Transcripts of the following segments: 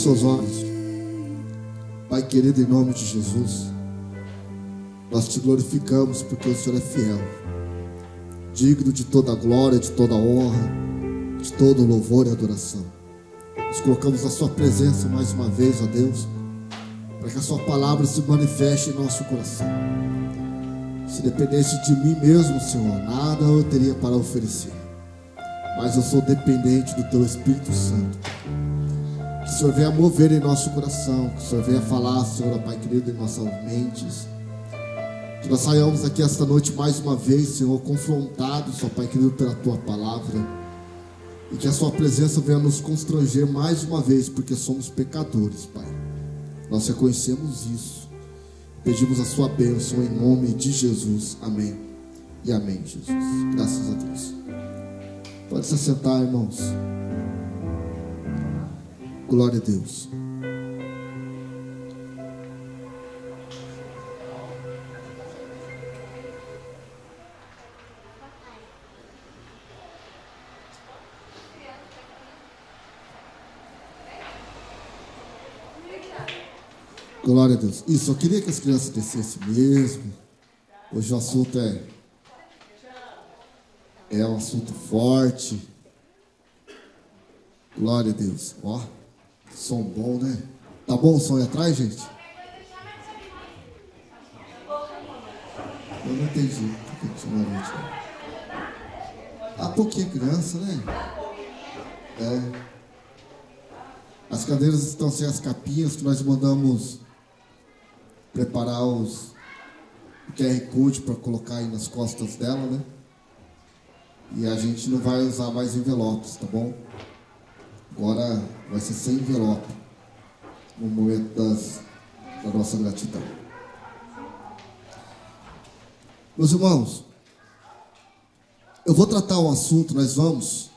seus olhos. Pai querido, em nome de Jesus, nós te glorificamos porque o Senhor é fiel, digno de toda a glória, de toda a honra, de todo o louvor e adoração. Nos colocamos na sua presença mais uma vez, ó Deus, para que a sua palavra se manifeste em nosso coração. Se dependesse de mim mesmo, Senhor, nada eu teria para oferecer, mas eu sou dependente do teu Espírito Santo. Que o Senhor venha mover em nosso coração, que o Senhor venha falar, Senhor, Pai querido, em nossas mentes. Que nós saiamos aqui esta noite mais uma vez, Senhor, confrontados, ó Pai querido, pela tua palavra. E que a sua presença venha nos constranger mais uma vez, porque somos pecadores, Pai. Nós reconhecemos isso. Pedimos a sua bênção em nome de Jesus. Amém. E amém, Jesus. Graças a Deus. Pode se sentar, irmãos. Glória a Deus. Glória a Deus. Isso, eu queria que as crianças descessem mesmo. Hoje o assunto é um assunto forte. Glória a Deus. Ó, som bom, né? Tá bom o som aí atrás, gente? Eu não entendi. Por que chamaram a gente? Há pouquinha criança, né? As cadeiras estão sem as capinhas que nós mandamos preparar o QR Code para colocar aí nas costas dela, né? E a gente não vai usar mais envelopes, tá bom? Agora vai ser sem envelope no momento da nossa gratidão. Meus irmãos, eu vou tratar um assunto, nós vamos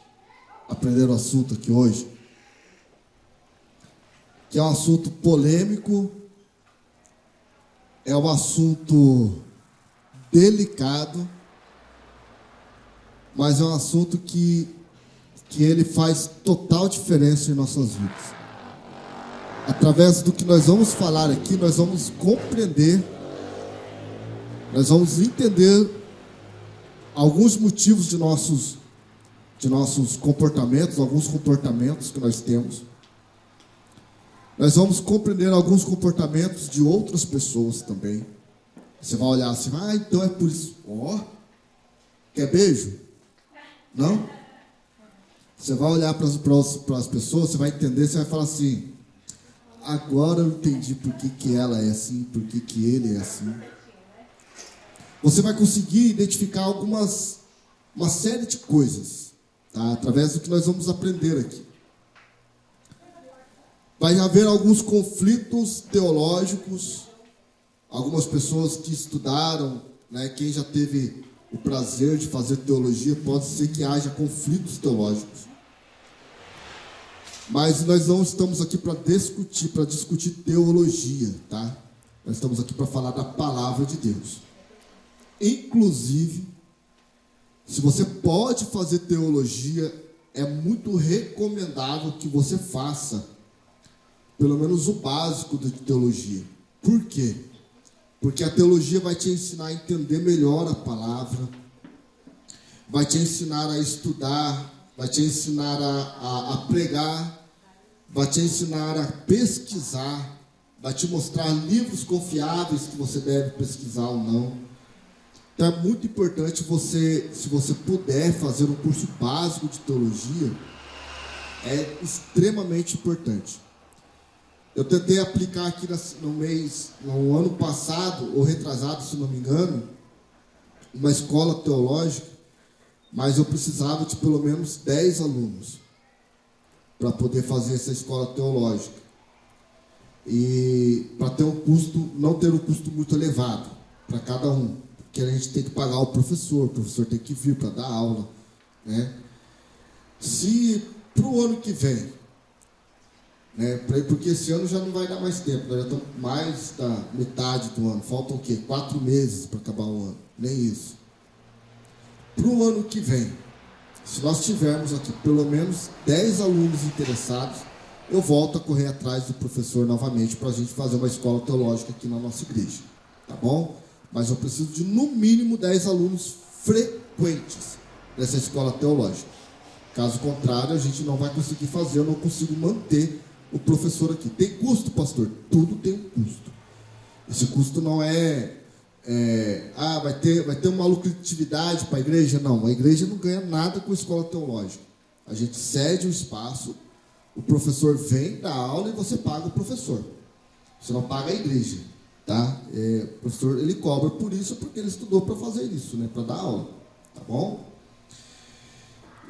aprender um assunto aqui hoje, que é um assunto polêmico, é um assunto delicado, mas é um assunto que ele faz total diferença em nossas vidas. Através do que nós vamos falar aqui, nós vamos compreender, nós vamos entender alguns motivos de nossos comportamentos, alguns comportamentos que nós temos. Nós vamos compreender alguns comportamentos de outras pessoas também. Você vai olhar assim, então é por isso. Ó, quer beijo? Não? Você vai olhar para as pessoas, você vai entender, você vai falar assim, agora eu entendi por que ela é assim, por que ele é assim. Você vai conseguir identificar uma série de coisas, tá? Através do que nós vamos aprender aqui. Vai haver alguns conflitos teológicos, algumas pessoas que estudaram, né, quem já teve o prazer de fazer teologia, pode ser que haja conflitos teológicos. Mas nós não estamos aqui para discutir teologia, tá? Nós estamos aqui para falar da palavra de Deus. Inclusive, se você pode fazer teologia, é muito recomendável que você faça pelo menos o básico de teologia. Por quê? Porque a teologia vai te ensinar a entender melhor a palavra, vai te ensinar a estudar, vai te ensinar a pregar, vai te ensinar a pesquisar, vai te mostrar livros confiáveis que você deve pesquisar ou não. Então é muito importante você, se você puder fazer um curso básico de teologia, é extremamente importante. Eu tentei aplicar aqui no ano passado, ou retrasado, se não me engano, uma escola teológica, mas eu precisava de pelo menos 10 alunos para poder fazer essa escola teológica. E para ter não ter um custo muito elevado para cada um, porque a gente tem que pagar o professor tem que vir para dar aula, né? Se para o ano que vem, porque esse ano já não vai dar mais tempo, nós já estamos mais da metade do ano, faltam o quê? 4 meses para acabar o ano, nem isso. Para o ano que vem, se nós tivermos aqui pelo menos 10 alunos interessados, eu volto a correr atrás do professor novamente para a gente fazer uma escola teológica aqui na nossa igreja, tá bom? Mas eu preciso de no mínimo 10 alunos frequentes dessa escola teológica. Caso contrário, a gente não vai conseguir fazer, eu não consigo manter o professor aqui. Tem custo, pastor? Tudo tem um custo. Esse custo não vai ter uma lucratividade para a igreja. Não, a igreja não ganha nada com a escola teológica. A gente cede o espaço, o professor vem dar aula e você paga o professor. Você não paga a igreja, tá? O professor, ele cobra por isso, porque ele estudou para fazer isso, né? Para dar aula, tá bom?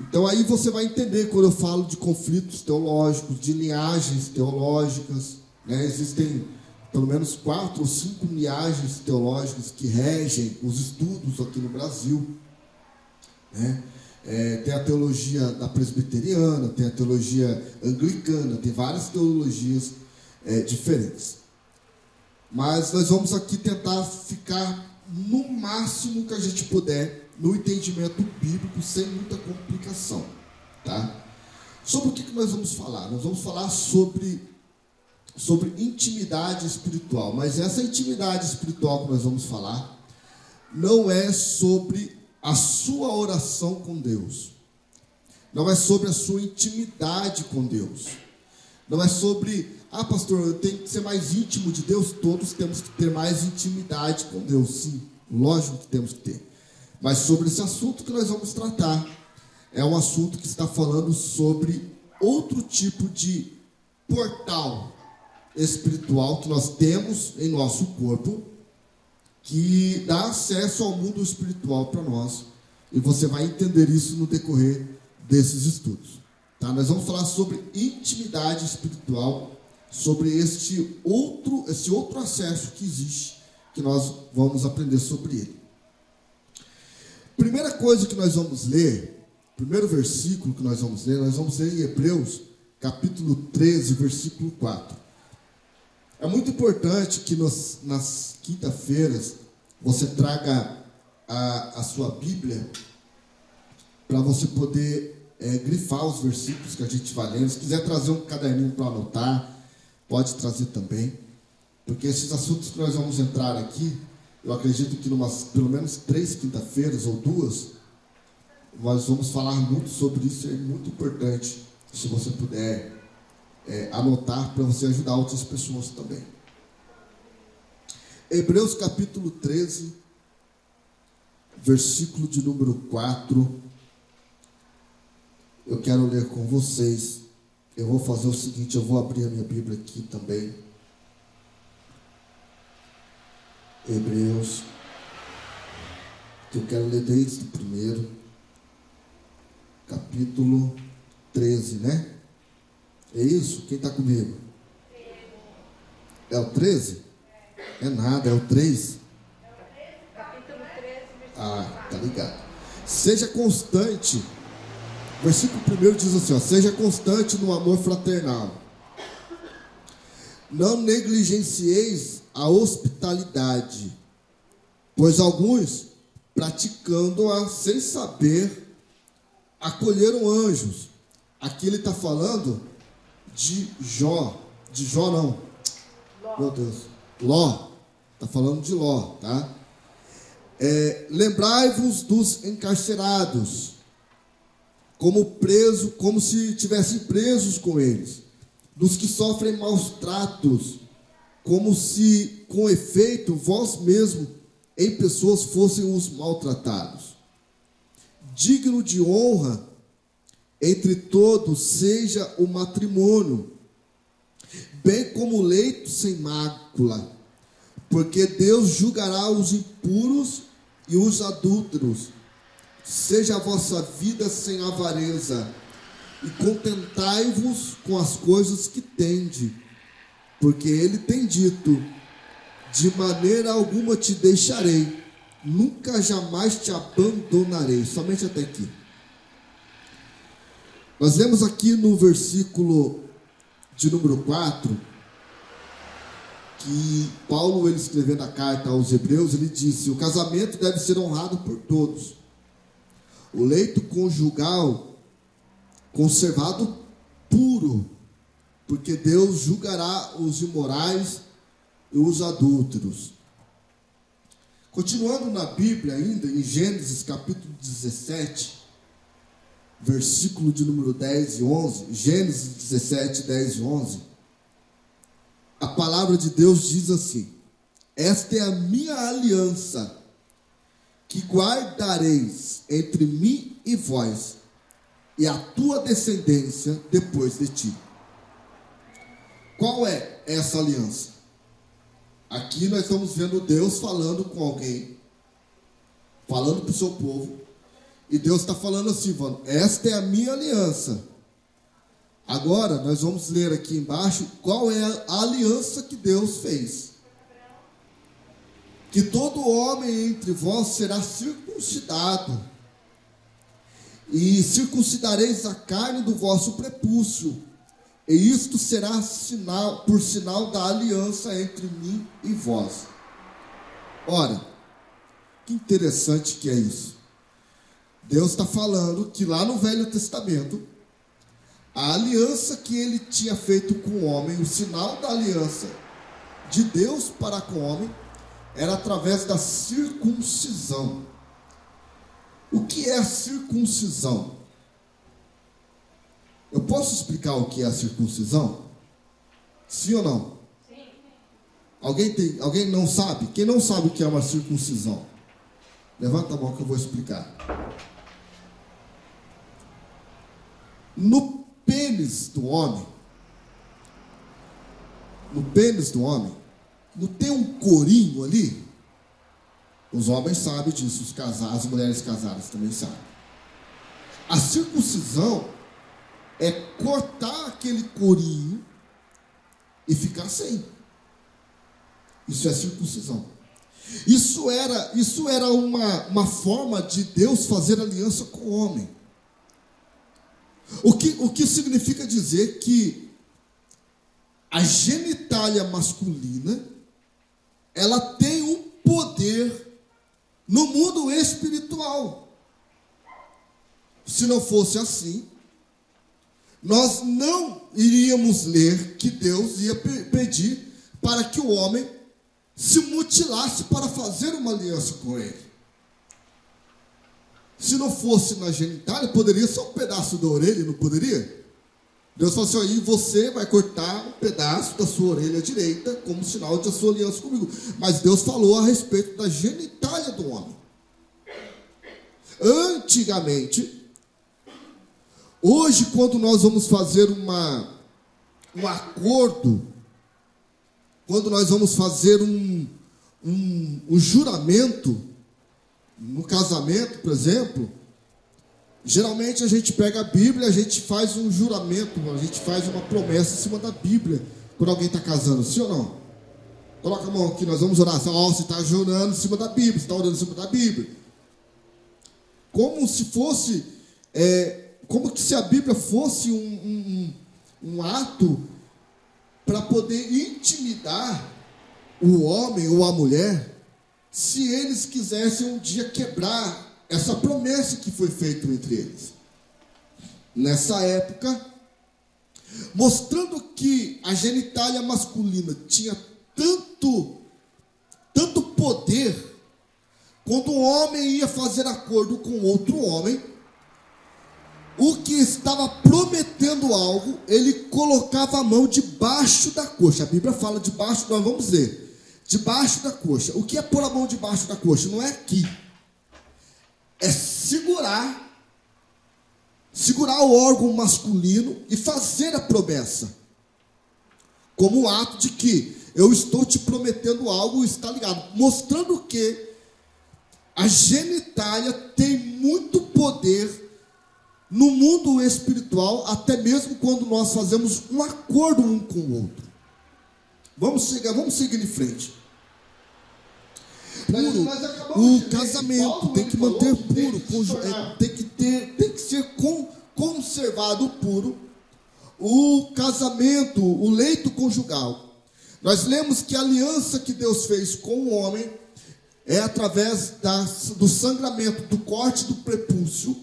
Então aí você vai entender quando eu falo de conflitos teológicos, de linhagens teológicas, né? Existem pelo menos 4 ou 5 linhagens teológicas que regem os estudos aqui no Brasil, né? Tem a teologia da presbiteriana, tem a teologia anglicana, tem várias teologias diferentes. Mas nós vamos aqui tentar ficar no máximo que a gente puder no entendimento bíblico, sem muita complicação, tá? Sobre o que nós vamos falar? Nós vamos falar sobre intimidade espiritual, mas essa intimidade espiritual que nós vamos falar não é sobre a sua oração com Deus, não é sobre a sua intimidade com Deus, não é sobre, pastor, eu tenho que ser mais íntimo de Deus. Todos temos que ter mais intimidade com Deus, sim, lógico que temos que ter. Mas sobre esse assunto que nós vamos tratar, é um assunto que está falando sobre outro tipo de portal espiritual que nós temos em nosso corpo, que dá acesso ao mundo espiritual para nós. E você vai entender isso no decorrer desses estudos, tá? Nós vamos falar sobre intimidade espiritual, sobre esse outro acesso que existe, que nós vamos aprender sobre ele. Primeira coisa que nós vamos ler, primeiro versículo que nós vamos ler em Hebreus, capítulo 13, versículo 4. É muito importante que nas quinta-feiras você traga a sua Bíblia para você poder grifar os versículos que a gente vai lendo. Se quiser trazer um caderninho para anotar, pode trazer também, porque esses assuntos que nós vamos entrar aqui, eu acredito que pelo menos 3 quinta-feiras ou 2, nós vamos falar muito sobre isso. É muito importante, se você puder anotar, para você ajudar outras pessoas também. Hebreus capítulo 13, versículo de número 4. Eu quero ler com vocês. Eu vou fazer o seguinte, eu vou abrir a minha Bíblia aqui também. Hebreus, que eu quero ler desde o primeiro, capítulo 13, né? É isso? Quem está comigo? É o 13? É nada, é o 3? Capítulo 13, tá ligado. Seja constante, versículo 1 diz assim, ó: seja constante no amor fraternal. Não negligencieis a hospitalidade, pois alguns, praticando-a sem saber, acolheram anjos. Aqui ele está falando de Jó. De Jó não. Meu Deus. Ló. Está falando de Ló, tá? Lembrai-vos dos encarcerados, como se estivessem presos com eles, dos que sofrem maus tratos, como se, com efeito, vós mesmo, em pessoas, fossem os maltratados. Digno de honra entre todos seja o matrimônio, bem como o leito sem mácula, porque Deus julgará os impuros e os adúlteros. Seja a vossa vida sem avareza, e contentai-vos com as coisas que tende, porque ele tem dito: de maneira alguma te deixarei, nunca jamais te abandonarei. Somente até aqui. Nós lemos aqui no versículo de número 4, que Paulo, ele escrevendo a carta aos Hebreus, ele disse: o casamento deve ser honrado por todos, o leito conjugal conservado puro, porque Deus julgará os imorais e os adúlteros. Continuando na Bíblia ainda, em Gênesis capítulo 17, versículo de número 10 e 11, Gênesis 17, 10 e 11, a palavra de Deus diz assim: esta é a minha aliança, que guardareis entre mim e vós, e a tua descendência depois de ti. Qual é essa aliança? Aqui nós estamos vendo Deus falando com alguém, falando para o seu povo, e Deus está falando assim, mano, esta é a minha aliança. Agora nós vamos ler aqui embaixo qual é a aliança que Deus fez. Que todo homem entre vós será circuncidado, e circuncidareis a carne do vosso prepúcio, e isto será por sinal da aliança entre mim e vós. Ora, que interessante que é isso. Deus está falando que lá no Velho Testamento, a aliança que ele tinha feito com o homem, o sinal da aliança de Deus para com o homem, era através da circuncisão. O que é a circuncisão? Eu posso explicar o que é a circuncisão? Sim ou não? Sim. Alguém não sabe? Quem não sabe o que é uma circuncisão? Levanta a mão que eu vou explicar. No pênis do homem, não tem um corinho ali? Os homens sabem disso, as mulheres casadas também sabem. A circuncisão é cortar aquele corinho e ficar sem. Isso é circuncisão. Isso era uma forma de Deus fazer aliança com o homem. O que significa dizer que a genitália masculina, ela tem um poder no mundo espiritual. Se não fosse assim, nós não iríamos ler que Deus ia pedir para que o homem se mutilasse para fazer uma aliança com ele. Se não fosse na genitália, poderia ser um pedaço da orelha, não poderia? Deus falou assim, aí você vai cortar um pedaço da sua orelha direita como sinal de sua aliança comigo. Mas Deus falou a respeito da genitália do homem. Antigamente, hoje quando nós vamos fazer um acordo, quando nós vamos fazer um juramento, no casamento, por exemplo, geralmente a gente pega a Bíblia, a gente faz um juramento, a gente faz uma promessa em cima da Bíblia, quando alguém está casando, sim ou não? Coloca a mão aqui, nós vamos orar. Você está jurando em cima da Bíblia, você está orando em cima da Bíblia. Como se fosse, como que se a Bíblia fosse um ato para poder intimidar o homem ou a mulher, se eles quisessem um dia quebrar essa promessa que foi feita entre eles. Nessa época, mostrando que a genitália masculina tinha tanto poder, quando um homem ia fazer acordo com outro homem, o que estava prometendo algo, ele colocava a mão debaixo da coxa. A Bíblia fala debaixo, nós vamos ver. Debaixo da coxa. O que é pôr a mão debaixo da coxa? Não é aqui. É segurar o órgão masculino e fazer a promessa. Como um ato de que eu estou te prometendo algo, está ligado. Mostrando que a genitália tem muito poder no mundo espiritual, até mesmo quando nós fazemos um acordo um com o outro. Vamos seguir em frente. O casamento tem que manter puro, tem que ser conservado puro. O casamento, o leito conjugal. Nós lemos que a aliança que Deus fez com o homem é através do sangramento, do corte do prepúcio.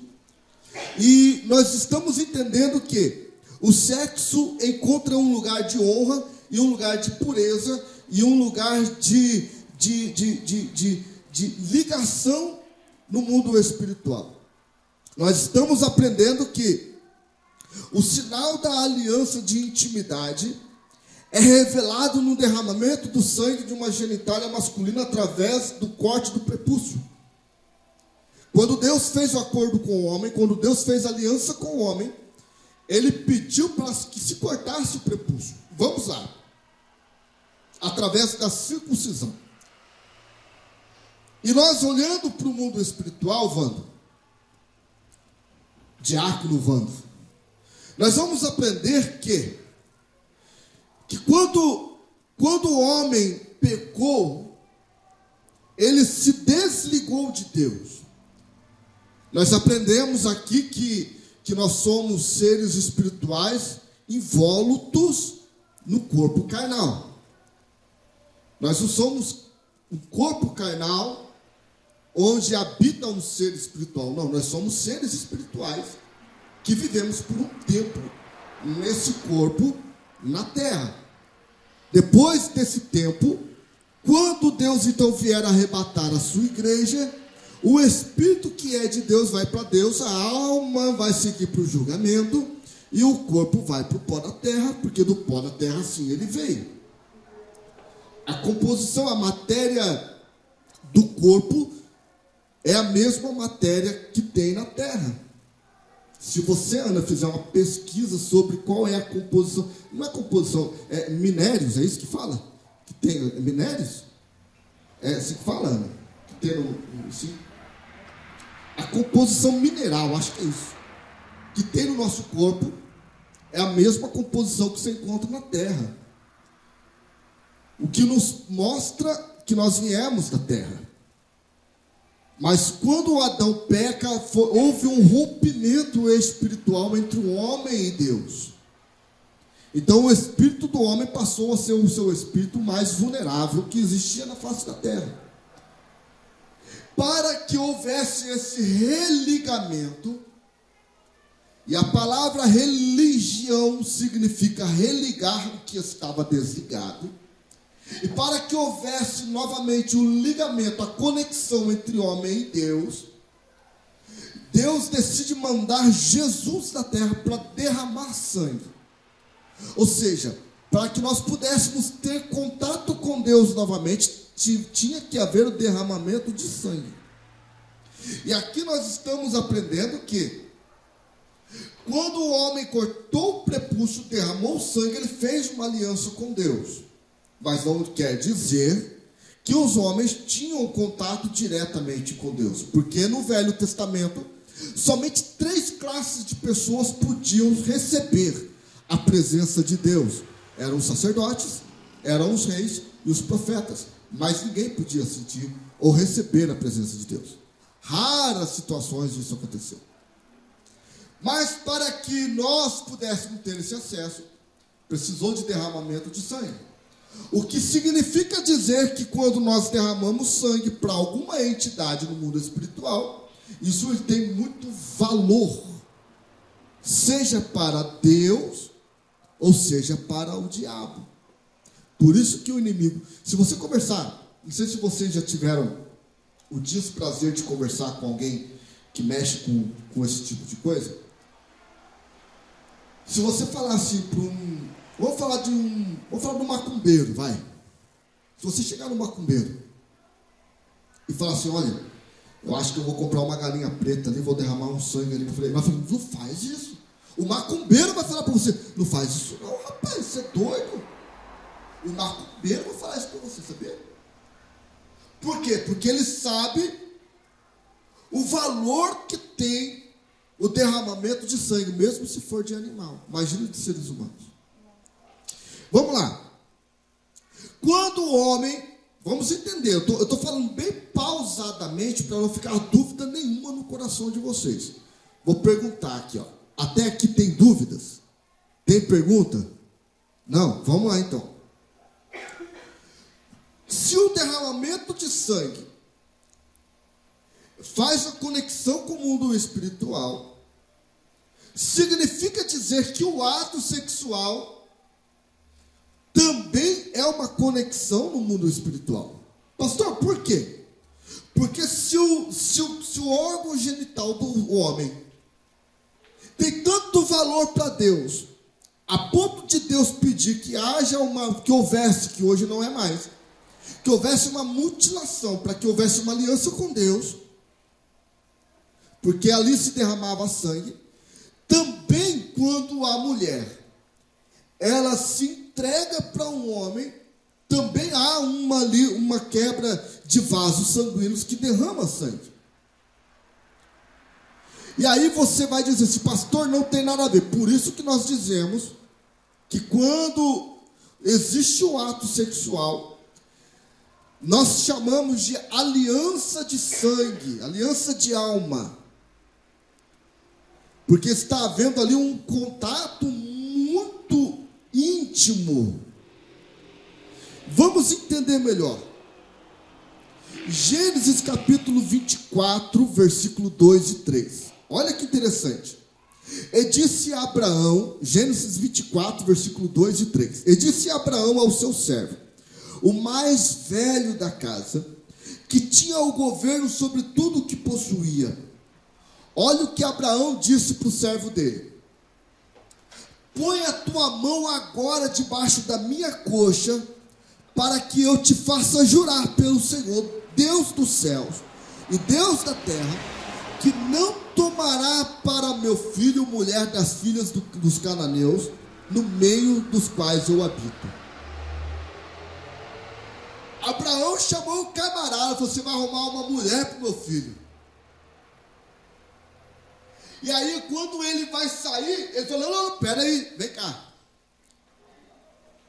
E nós estamos entendendo que O sexo encontra um lugar de honra e um lugar de pureza e um lugar de ligação no mundo espiritual. Nós estamos aprendendo que o sinal da aliança de intimidade é revelado no derramamento do sangue de uma genitália masculina através do corte do prepúcio. Quando Deus fez o acordo com o homem, quando Deus fez aliança com o homem, Ele pediu para que se cortasse o prepúcio. Vamos lá. Através da circuncisão. E nós olhando para o mundo espiritual, Wando, diácono Wando, nós vamos aprender que quando o homem pecou, ele se desligou de Deus. Nós aprendemos aqui que nós somos seres espirituais invólutos no corpo carnal. Nós não somos um corpo carnal onde habita um ser espiritual. Não, nós somos seres espirituais que vivemos por um tempo nesse corpo na terra. Depois desse tempo, quando Deus então vier arrebatar a sua igreja, o espírito que é de Deus vai para Deus, a alma vai seguir para o julgamento e o corpo vai para o pó da terra, porque do pó da terra assim ele veio. A composição, a matéria do corpo é a mesma matéria que tem na terra. Se você, Ana, fizer uma pesquisa sobre qual é a composição, não é composição, é minérios, é isso que fala? Que tem minérios? É assim que fala, Ana? Que tem sim. A composição mineral, acho que é isso, que tem no nosso corpo, é a mesma composição que você encontra na terra. O que nos mostra que nós viemos da terra. Mas quando o Adão peca, houve um rompimento espiritual entre o homem e Deus. Então o espírito do homem passou a ser o seu espírito mais vulnerável que existia na face da terra. Para que houvesse esse religamento, e a palavra religião significa religar o que estava desligado, e para que houvesse novamente o ligamento, a conexão entre homem e Deus, Deus decide mandar Jesus na terra para derramar sangue. Ou seja, para que nós pudéssemos ter contato com Deus novamente, tinha que haver o derramamento de sangue. E aqui nós estamos aprendendo que quando o homem cortou o prepúcio, derramou sangue, ele fez uma aliança com Deus. Mas não quer dizer que os homens tinham contato diretamente com Deus. Porque no Velho Testamento, somente 3 classes de pessoas podiam receber a presença de Deus. Eram os sacerdotes, eram os reis e os profetas. Mas ninguém podia sentir ou receber a presença de Deus. Raras situações isso aconteceu. Mas para que nós pudéssemos ter esse acesso, precisou de derramamento de sangue. O que significa dizer que quando nós derramamos sangue para alguma entidade no mundo espiritual, isso tem muito valor, seja para Deus ou seja para o diabo. Por isso que o inimigo, se você conversar, não sei se vocês já tiveram o desprazer de conversar com alguém que mexe com esse tipo de coisa. Se você falasse para vamos falar de um macumbeiro, vai. Se você chegar no macumbeiro e falar assim, olha, eu acho que eu vou comprar uma galinha preta ali, vou derramar um sangue ali. Ele vai falar, não faz isso. O macumbeiro vai falar para você, não faz isso não, rapaz, você é doido. O macumbeiro vai falar isso para você, sabia? Por quê? Porque ele sabe o valor que tem o derramamento de sangue, mesmo se for de animal. Imagina de seres humanos. Vamos lá. Quando o homem, vamos entender, eu estou falando bem pausadamente para não ficar dúvida nenhuma no coração de vocês. Vou perguntar aqui, ó. Até aqui tem dúvidas? Tem pergunta? Não? Vamos lá então. Se o derramamento de sangue faz a conexão com o mundo espiritual, significa dizer que o ato sexual também é uma conexão no mundo espiritual. Pastor, por quê? Porque se o órgão genital do homem tem tanto valor para Deus, a ponto de Deus pedir que houvesse, que hoje não é mais, que houvesse uma mutilação, para que houvesse uma aliança com Deus, porque ali se derramava sangue. Também quando a mulher, ela se entrega para um homem, também há uma quebra de vasos sanguíneos que derrama sangue. E aí você vai dizer assim, pastor, não tem nada a ver. Por isso que nós dizemos que quando existe um ato sexual, nós chamamos de aliança de sangue, aliança de alma. Porque está havendo ali um contato muito íntimo. Vamos entender melhor. Gênesis capítulo 24, versículo 2 e 3. Olha que interessante. E disse Abraão, Gênesis 24, versículo 2 e 3. E disse Abraão ao seu servo, o mais velho da casa, que tinha o governo sobre tudo o que possuía. Olha o que Abraão disse para o servo dele. Põe a tua mão agora debaixo da minha coxa, para que eu te faça jurar pelo Senhor, Deus dos céus e Deus da terra, que não tomará para meu filho mulher das filhas dos cananeus, no meio dos quais eu habito. Abraão chamou o camarada, falou, você vai arrumar uma mulher para o meu filho. E aí quando ele vai sair, ele falou, não, peraí, vem cá.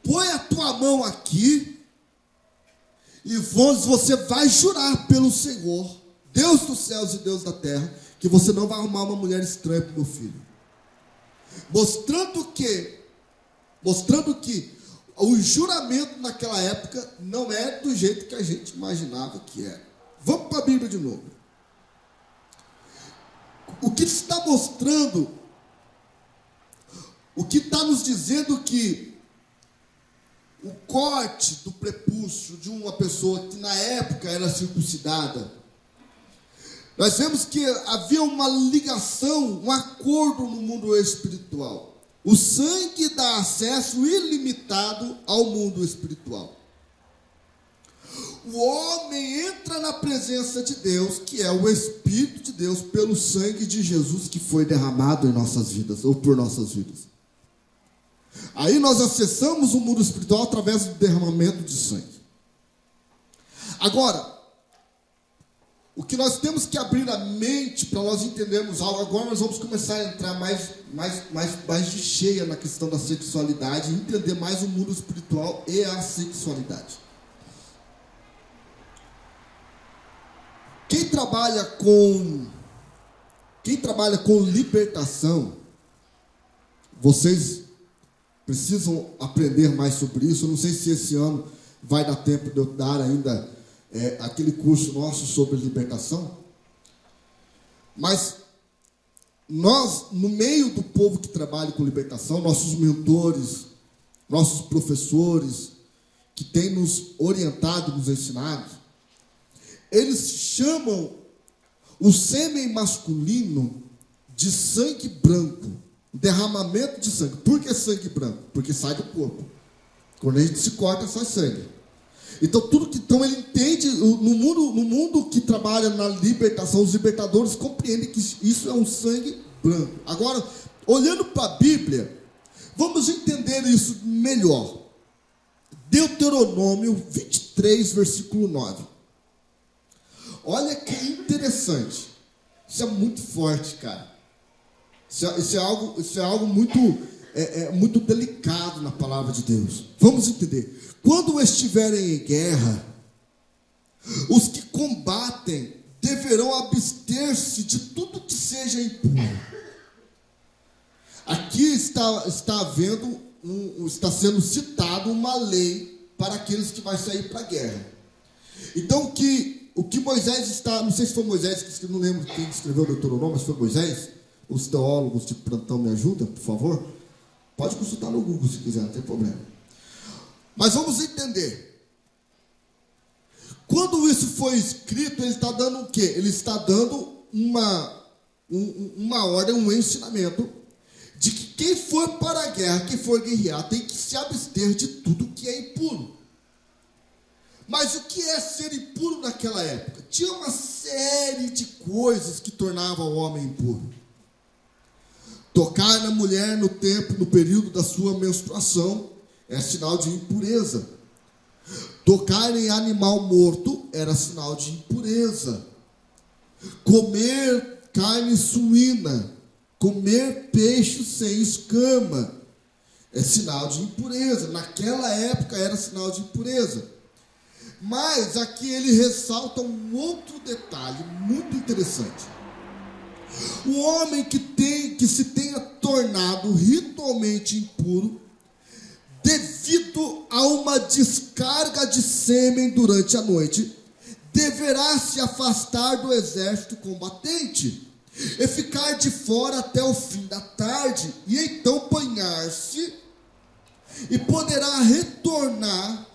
Põe a tua mão aqui, e você vai jurar pelo Senhor, Deus dos céus e Deus da terra, que você não vai arrumar uma mulher estranha para o meu filho. Mostrando que o juramento naquela época não é do jeito que a gente imaginava que era. Vamos para a Bíblia de novo. O que está mostrando, o que está nos dizendo que o corte do prepúcio de uma pessoa que na época era circuncidada, nós vemos que havia uma ligação, um acordo no mundo espiritual. O sangue dá acesso ilimitado ao mundo espiritual. O homem entra na presença de Deus, que é o Espírito de Deus, pelo sangue de Jesus que foi derramado em nossas vidas, ou por nossas vidas. Aí nós acessamos o mundo espiritual através do derramamento de sangue. Agora, o que nós temos que abrir a mente para nós entendermos algo, agora nós vamos começar a entrar mais de cheia na questão da sexualidade, entender mais o mundo espiritual e a sexualidade. Quem trabalha com libertação, vocês precisam aprender mais sobre isso. Eu não sei se esse ano vai dar tempo de eu dar ainda aquele curso nosso sobre libertação. Mas nós, no meio do povo que trabalha com libertação, nossos mentores, nossos professores, que têm nos orientado, nos ensinado, eles chamam o sêmen masculino de sangue branco, derramamento de sangue. Por que sangue branco? Porque sai do corpo. Quando a gente se corta, sai sangue. Então, ele entende, no mundo que trabalha na libertação, os libertadores compreendem que isso é um sangue branco. Agora, olhando para a Bíblia, vamos entender isso melhor. Deuteronômio 23, versículo 9. Olha que interessante. Isso é muito forte, cara. Isso é algo muito delicado na palavra de Deus. Vamos entender. Quando estiverem em guerra, os que combatem deverão abster-se de tudo que seja impuro. Aqui está sendo citado uma lei para aqueles que vão sair para a guerra. Então, o que Moisés está, não sei se foi Moisés, não lembro quem escreveu o Deuteronômio, mas foi Moisés. Os teólogos de plantão me ajudam, por favor? Pode consultar no Google se quiser, não tem problema. Mas vamos entender. Quando isso foi escrito, ele está dando o quê? Ele está dando uma ordem, um ensinamento de que quem for para a guerra, quem for guerrear, tem que se abster de tudo que é impuro. Mas o que é ser impuro naquela época? Tinha uma série de coisas que tornavam o homem impuro. Tocar na mulher no período da sua menstruação é sinal de impureza. Tocar em animal morto era sinal de impureza. Comer carne suína, comer peixe sem escama é sinal de impureza. Naquela época era sinal de impureza. Mas aqui ele ressalta um outro detalhe muito interessante. O homem que se tenha tornado ritualmente impuro devido a uma descarga de sêmen durante a noite, deverá se afastar do exército combatente e ficar de fora até o fim da tarde, e então banhar-se, e poderá retornar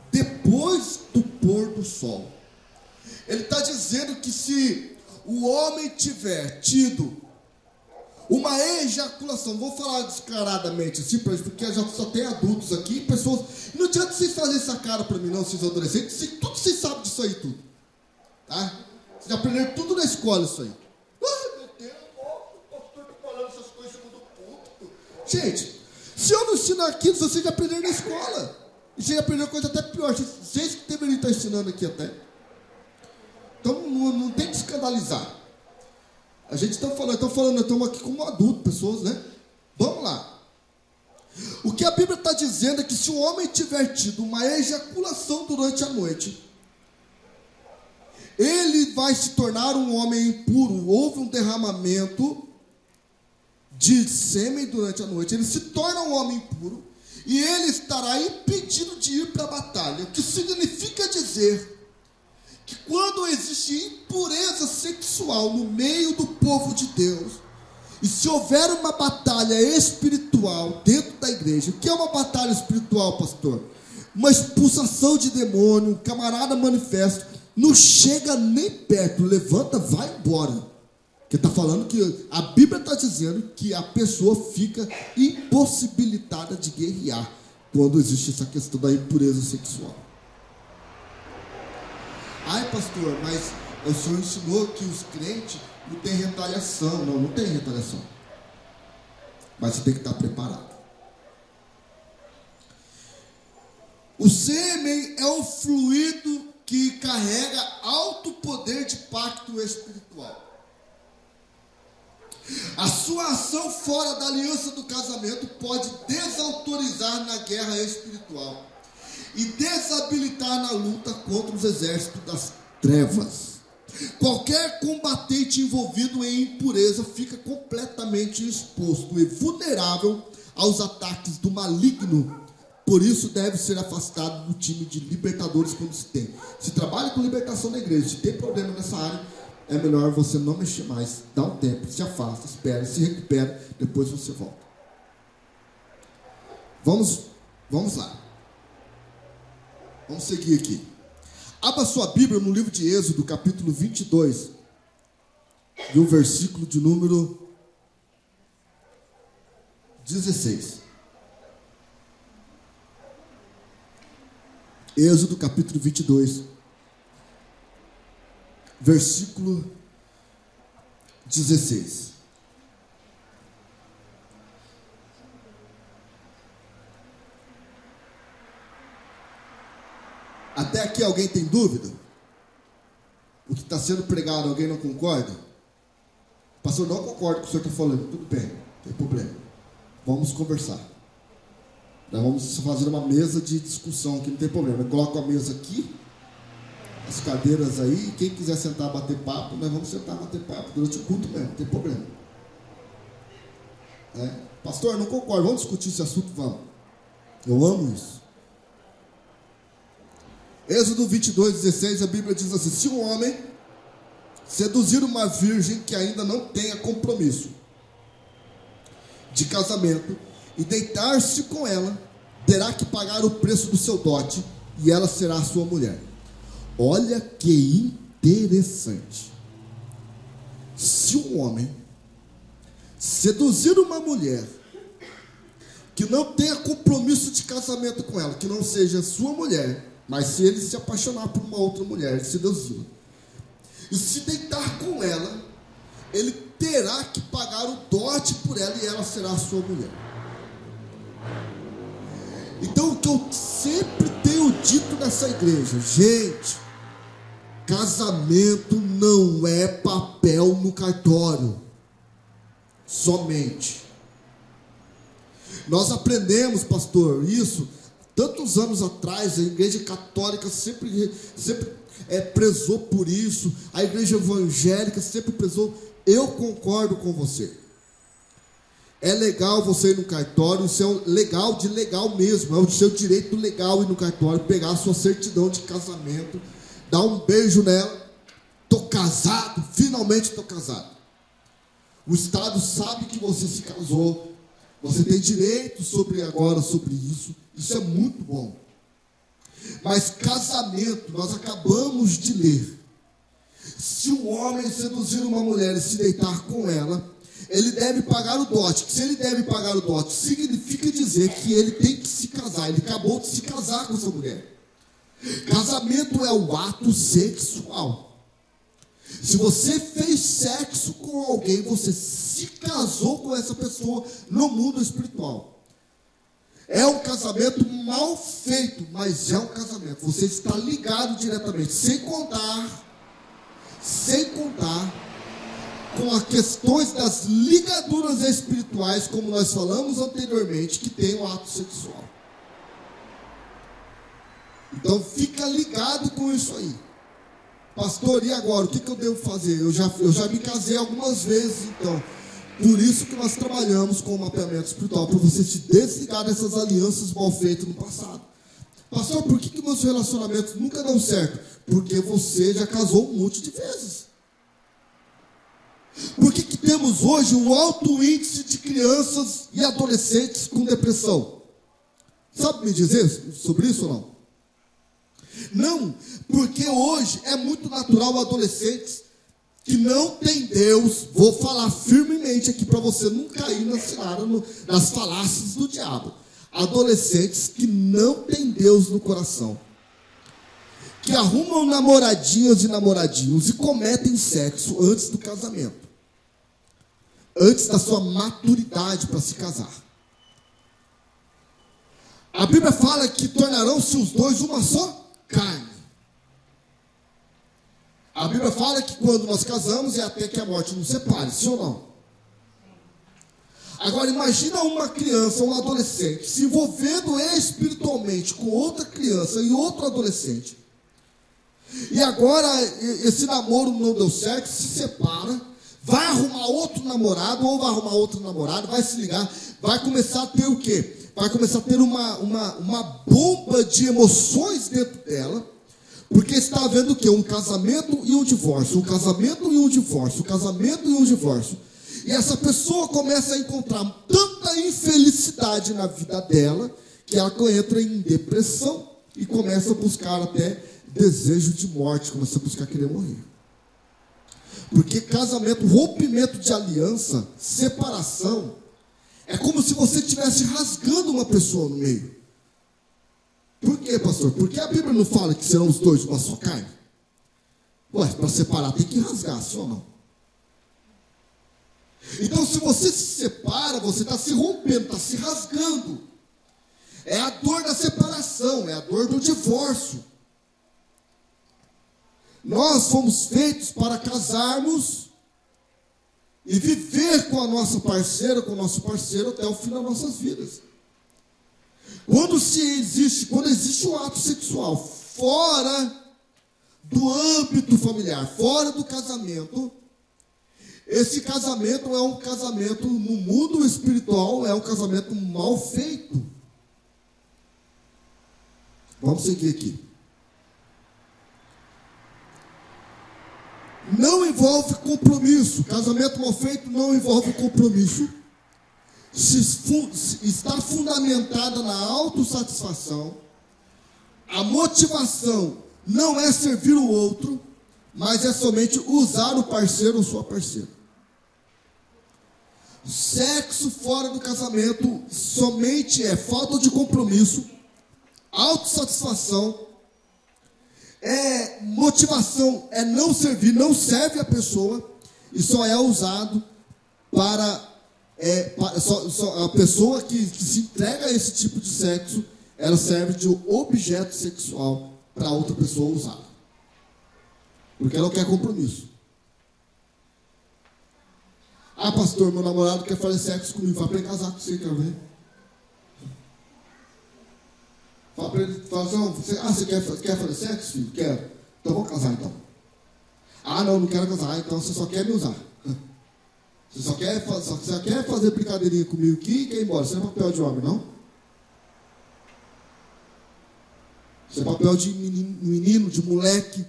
depois do pôr do sol. Ele está dizendo que se o homem tiver tido uma ejaculação, vou falar descaradamente assim, porque já só tem adultos aqui, pessoas, não adianta vocês fazerem essa cara para mim não, vocês adolescentes, tudo vocês sabem disso aí tudo, tá? Vocês aprenderam tudo na escola isso aí. Ai meu Deus, o pastor está falando essas coisas no púlpito. Gente, se eu não ensinar aquilo, vocês já aprenderam na escola. E você aprendeu coisa até pior. Vocês que deveriam estar ensinando aqui até. Então não tem que escandalizar. A gente está falando, estamos aqui como adultos, pessoas, né? Vamos lá. O que a Bíblia está dizendo é que se o homem tiver tido uma ejaculação durante a noite, ele vai se tornar um homem impuro. Houve um derramamento de sêmen durante a noite. Ele se torna um homem impuro. E ele estará impedido de ir para a batalha. O que significa dizer que quando existe impureza sexual no meio do povo de Deus, e se houver uma batalha espiritual dentro da igreja, o que é uma batalha espiritual, pastor? Uma expulsação de demônio, um camarada manifesto, não chega nem perto, levanta, vai embora. Porque está falando que a Bíblia está dizendo que a pessoa fica impossibilitada de guerrear quando existe essa questão da impureza sexual. Ai, pastor, mas o senhor ensinou que os crentes não têm retaliação. Não tem retaliação. Mas você tem que estar preparado. O sêmen é um fluido que carrega alto poder de pacto espiritual. A sua ação fora da aliança do casamento pode desautorizar na guerra espiritual e desabilitar na luta contra os exércitos das trevas. Qualquer combatente envolvido em impureza fica completamente exposto e vulnerável aos ataques do maligno. Por isso deve ser afastado do time de libertadores quando se tem. Se trabalha com libertação na igreja, se tem problema nessa área, é melhor você não mexer mais, dá um tempo, se afasta, espera, se recupera, depois você volta. Vamos lá. Vamos seguir aqui. Abra sua Bíblia no livro de Êxodo, capítulo 22, e o versículo de número 16. Êxodo, capítulo 22, versículo 16. Até aqui alguém tem dúvida? O que está sendo pregado, alguém não concorda? Pastor, não concordo com o que o senhor está falando. Tudo bem, não tem problema. Vamos conversar. Nós vamos fazer uma mesa de discussão aqui, não tem problema. Eu coloco a mesa aqui, as cadeiras aí, quem quiser sentar a bater papo, nós vamos sentar a bater papo durante o culto mesmo, não tem problema. Pastor, não concordo, vamos discutir esse assunto, vamos. Eu amo isso. Êxodo 22, 16, a Bíblia diz assim: se um homem seduzir uma virgem que ainda não tenha compromisso de casamento e deitar-se com ela, terá que pagar o preço do seu dote e ela será sua mulher. Olha que interessante. Se um homem seduzir uma mulher que não tenha compromisso de casamento com ela, que não seja sua mulher, mas se ele se apaixonar por uma outra mulher, seduzi-la, e se deitar com ela, ele terá que pagar o dote por ela e ela será sua mulher. Então, o que eu sempre tenho dito nessa igreja, gente, casamento não é papel no cartório, somente. Nós aprendemos, pastor, isso tantos anos atrás. A igreja católica sempre prezou por isso, a igreja evangélica sempre prezou. Eu concordo com você. É legal você ir no cartório, isso é legal de legal mesmo, é o seu direito legal ir no cartório, pegar a sua certidão de casamento, dar um beijo nela, tô casado, finalmente tô casado. O Estado sabe que você se casou, você tem direito sobre isso, isso é muito bom. Mas casamento, nós acabamos de ler, se um homem seduzir uma mulher e se deitar com ela, ele deve pagar o dote. Se ele deve pagar o dote, significa dizer que ele tem que se casar. Ele acabou de se casar com essa mulher. Casamento é o ato sexual. Se você fez sexo com alguém, você se casou com essa pessoa no mundo espiritual. É um casamento mal feito, mas é um casamento. Você está ligado diretamente, sem contar com as questões das ligaduras espirituais, como nós falamos anteriormente, que tem o ato sexual. Então fica ligado com isso aí. Pastor, e agora? O que eu devo fazer? Eu já me casei algumas vezes, então. Por isso que nós trabalhamos com o mapeamento espiritual, para você se desligar dessas alianças mal feitas no passado. Pastor, por que meus relacionamentos nunca dão certo? Porque você já casou um monte de vezes. Por que temos hoje um alto índice de crianças e adolescentes com depressão? Sabe me dizer sobre isso ou não? Não, porque hoje é muito natural adolescentes que não tem Deus. Vou falar firmemente aqui para você não cair nas falácias do diabo. Adolescentes que não tem Deus no coração, que arrumam namoradinhas e namoradinhos e cometem sexo antes do casamento, antes da sua maturidade para se casar. A Bíblia fala que tornarão-se os dois uma só carne. A Bíblia fala que quando nós casamos é até que a morte nos separe, sim ou não? Agora imagina uma criança, um adolescente, se envolvendo espiritualmente com outra criança e outro adolescente. E agora esse namoro não deu certo, se separa, vai arrumar outro namorado ou vai arrumar outro namorado, vai se ligar, vai começar a ter o quê? Vai começar a ter uma bomba de emoções dentro dela, porque está havendo o quê? Um casamento e um divórcio, um casamento e um divórcio, um casamento e um divórcio. E essa pessoa começa a encontrar tanta infelicidade na vida dela, que ela entra em depressão e começa a buscar até desejo de morte, começa a buscar querer morrer. Porque casamento, rompimento de aliança, separação, é como se você estivesse rasgando uma pessoa no meio. Por quê, pastor? Porque a Bíblia não fala que serão os dois uma só carne? Ué, para separar tem que rasgar, sim ou não? Então, se você se separa, você está se rompendo, está se rasgando. É a dor da separação, é a dor do divórcio. Nós fomos feitos para casarmos e viver com a nossa parceira, com o nosso parceiro até o fim das nossas vidas. Quando existe um ato sexual fora do âmbito familiar, fora do casamento, esse casamento é um casamento no mundo espiritual, é um casamento mal feito. Vamos seguir aqui. não envolve compromisso. Casamento mal feito não envolve compromisso. Está fundamentada na autossatisfação. A motivação não é servir o outro, mas é somente usar o parceiro ou sua parceira. Sexo fora do casamento somente é falta de compromisso, autossatisfação, motivação é não servir, não serve a pessoa e só é usado para a pessoa que se entrega a esse tipo de sexo, ela serve de objeto sexual para outra pessoa usar, porque ela não quer compromisso. Ah, pastor, meu namorado quer fazer sexo comigo, vai para ele casar com você, quero ver. Fala para ele, fala assim, você quer fazer sexo, filho? Quero. Então vamos casar então. Ah, não quero casar, então você só quer me usar. Você só quer fazer brincadeirinha comigo aqui e quer ir embora. Isso não é papel de homem, não? Isso é papel de menino, de moleque,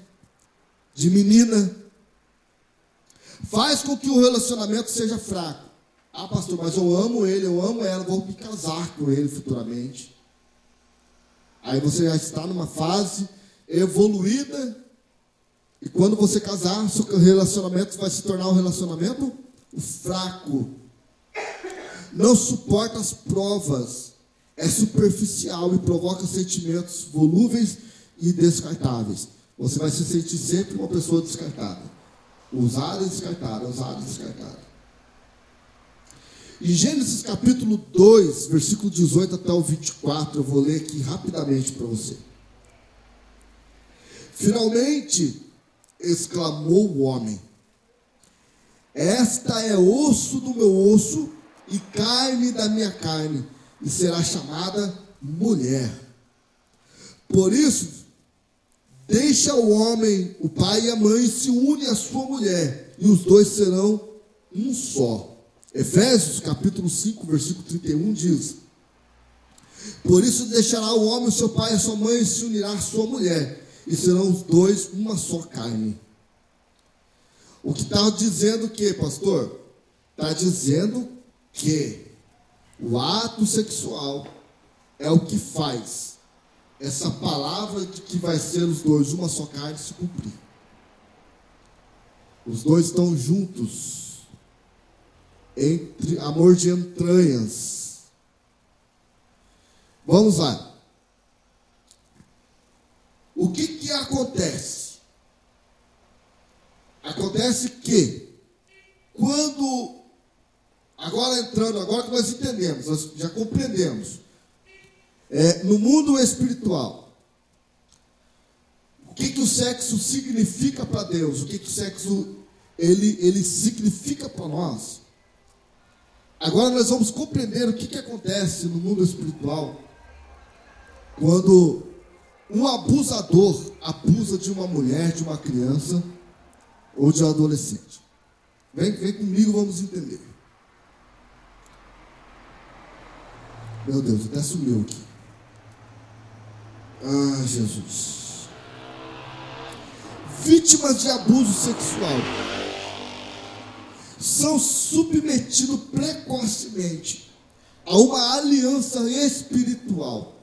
de menina. Faz com que o relacionamento seja fraco. Ah, pastor, mas eu amo ele, eu amo ela, vou me casar com ele futuramente. Aí você já está numa fase evoluída, e quando você casar, seu relacionamento vai se tornar um relacionamento fraco. Não suporta as provas, é superficial e provoca sentimentos volúveis e descartáveis. Você vai se sentir sempre uma pessoa descartada. Usada e descartada, usada e descartada. Em Gênesis capítulo 2, versículo 18 até o 24, eu vou ler aqui rapidamente para você. Finalmente, exclamou o homem, esta é osso do meu osso e carne da minha carne, e será chamada mulher. Por isso, deixa o homem, o pai e a mãe, e se une à sua mulher, e os dois serão um só. Efésios capítulo 5, versículo 31 diz, por isso deixará o homem o seu pai e a sua mãe, e se unirá à sua mulher, e serão os dois uma só carne. O que está dizendo o que, pastor? Está dizendo que o ato sexual é o que faz essa palavra de que vai ser os dois uma só carne se cumprir. Os dois estão juntos, entre amor de entranhas. Vamos lá. O que acontece? Acontece que quando agora que nós entendemos, nós já compreendemos, no mundo espiritual, o que o sexo significa para Deus, o que o sexo ele significa para nós. Agora nós vamos compreender o que acontece no mundo espiritual quando um abusador abusa de uma mulher, de uma criança ou de um adolescente. Vem comigo, vamos entender. Meu Deus, até sumiu aqui. Ah, Jesus. Vítimas de abuso sexual são submetidos precocemente a uma aliança espiritual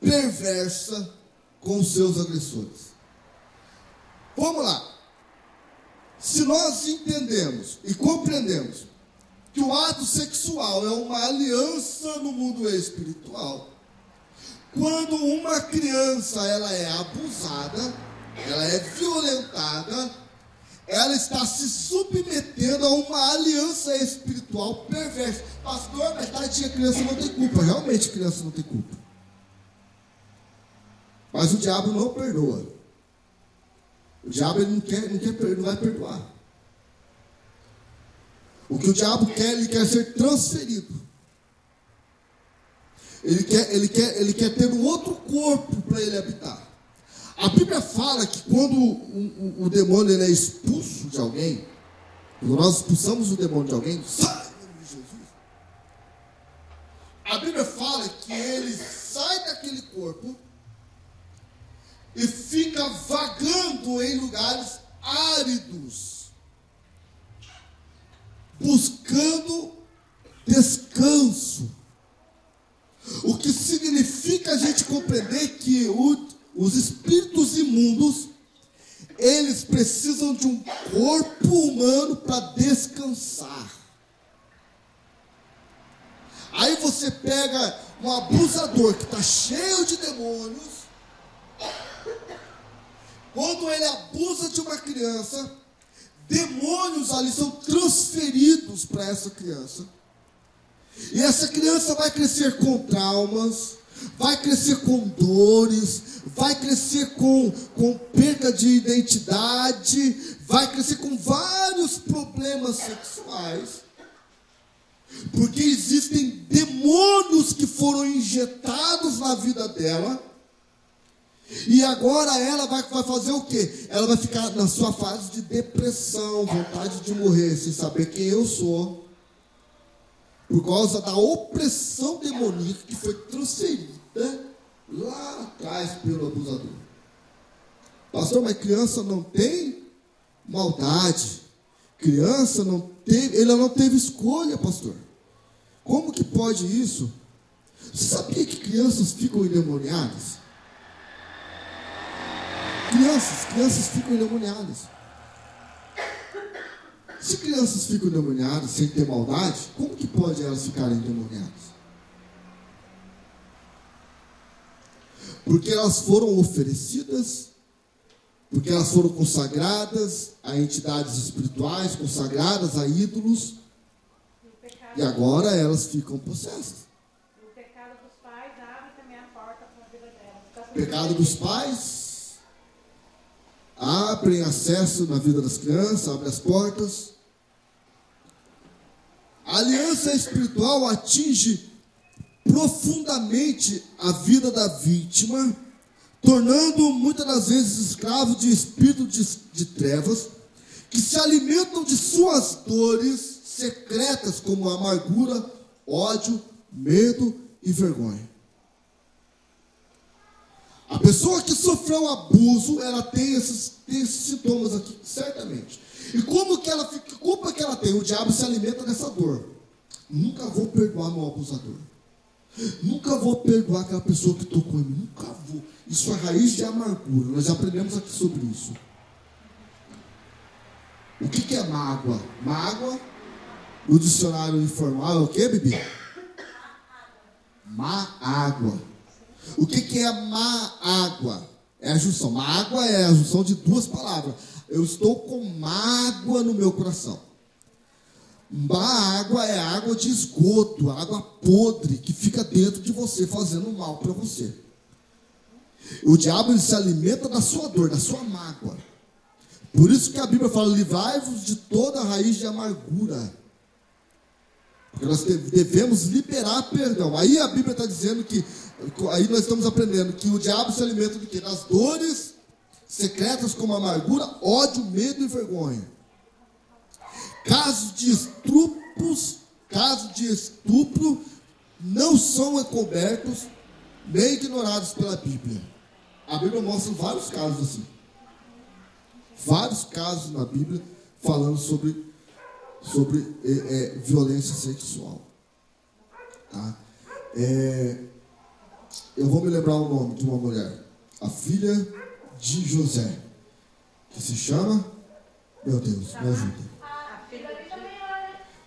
perversa com os seus agressores. Vamos lá. Se nós entendemos e compreendemos que o ato sexual é uma aliança no mundo espiritual, quando uma criança ela é abusada, ela é violentada, ela está se submetendo a uma aliança espiritual perversa. Pastor, mas tadinha, a criança não tem culpa. Realmente a criança não tem culpa. Mas o diabo não perdoa. O diabo ele não vai perdoar. O que o diabo quer, ele quer ser transferido. Ele quer ter um outro corpo para ele habitar. A Bíblia fala que quando o demônio ele é expulso de alguém, quando nós expulsamos o demônio de alguém, sai em nome de Jesus. A Bíblia fala que ele sai daquele corpo e fica vagando em lugares áridos. buscando descanso. O que significa a gente compreender que os espíritos imundos, eles precisam de um corpo humano para descansar. Aí você pega um abusador que está cheio de demônios. Quando ele abusa de uma criança, demônios ali são transferidos para essa criança. E essa criança vai crescer com traumas, vai crescer com dores, vai crescer com perda de identidade, vai crescer com vários problemas sexuais. Porque existem demônios que foram injetados na vida dela. E agora ela vai fazer o quê? Ela vai ficar na sua fase de depressão, vontade de morrer, sem saber quem eu sou. Por causa da opressão demoníaca que foi transferida lá atrás pelo abusador. Pastor, mas criança não tem maldade. Criança ele não teve escolha, pastor. Como que pode isso? Você sabia que crianças ficam endemoniadas? Crianças ficam endemoniadas. Se crianças ficam endemoniadas sem ter maldade, como que pode elas ficarem endemoniadas? Porque elas foram oferecidas, porque elas foram consagradas a entidades espirituais, consagradas a ídolos, e agora elas ficam possessas. O pecado dos pais abre também a porta para a vida delas. O pecado dos pais abrem acesso na vida das crianças, abre as portas. A aliança espiritual atinge profundamente a vida da vítima, tornando muitas das vezes escravo de espírito de trevas, que se alimentam de suas dores secretas, como amargura, ódio, medo e vergonha. A pessoa que sofreu abuso, ela tem esses sintomas aqui, certamente. E como que ela fica, que culpa que ela tem? O diabo se alimenta dessa dor. Nunca vou perdoar meu abusador. Nunca vou perdoar aquela pessoa que tocou em mim. Nunca vou. Isso é raiz de amargura. Nós já aprendemos aqui sobre isso. O que é mágoa? Mágoa, no dicionário informal, é o que, Bibi? Má água. O que é má água? É a junção. Mágoa é a junção de duas palavras. Eu estou com mágoa no meu coração. Má água é água de esgoto, água podre que fica dentro de você, fazendo mal para você. O diabo, ele se alimenta da sua dor, da sua mágoa. Por isso que a Bíblia fala: livrai-vos de toda a raiz de amargura. Porque nós devemos liberar perdão. Aí a Bíblia está dizendo que, aí nós estamos aprendendo que o diabo se alimenta do quê? Das dores secretas como amargura, ódio, medo e vergonha. Casos de estupro não são encobertos nem ignorados pela Bíblia. A Bíblia mostra vários casos assim. Vários casos na Bíblia falando sobre violência sexual. Tá? Eu vou me lembrar o nome de uma mulher. A filha de José. Que se chama... Meu Deus, me ajuda.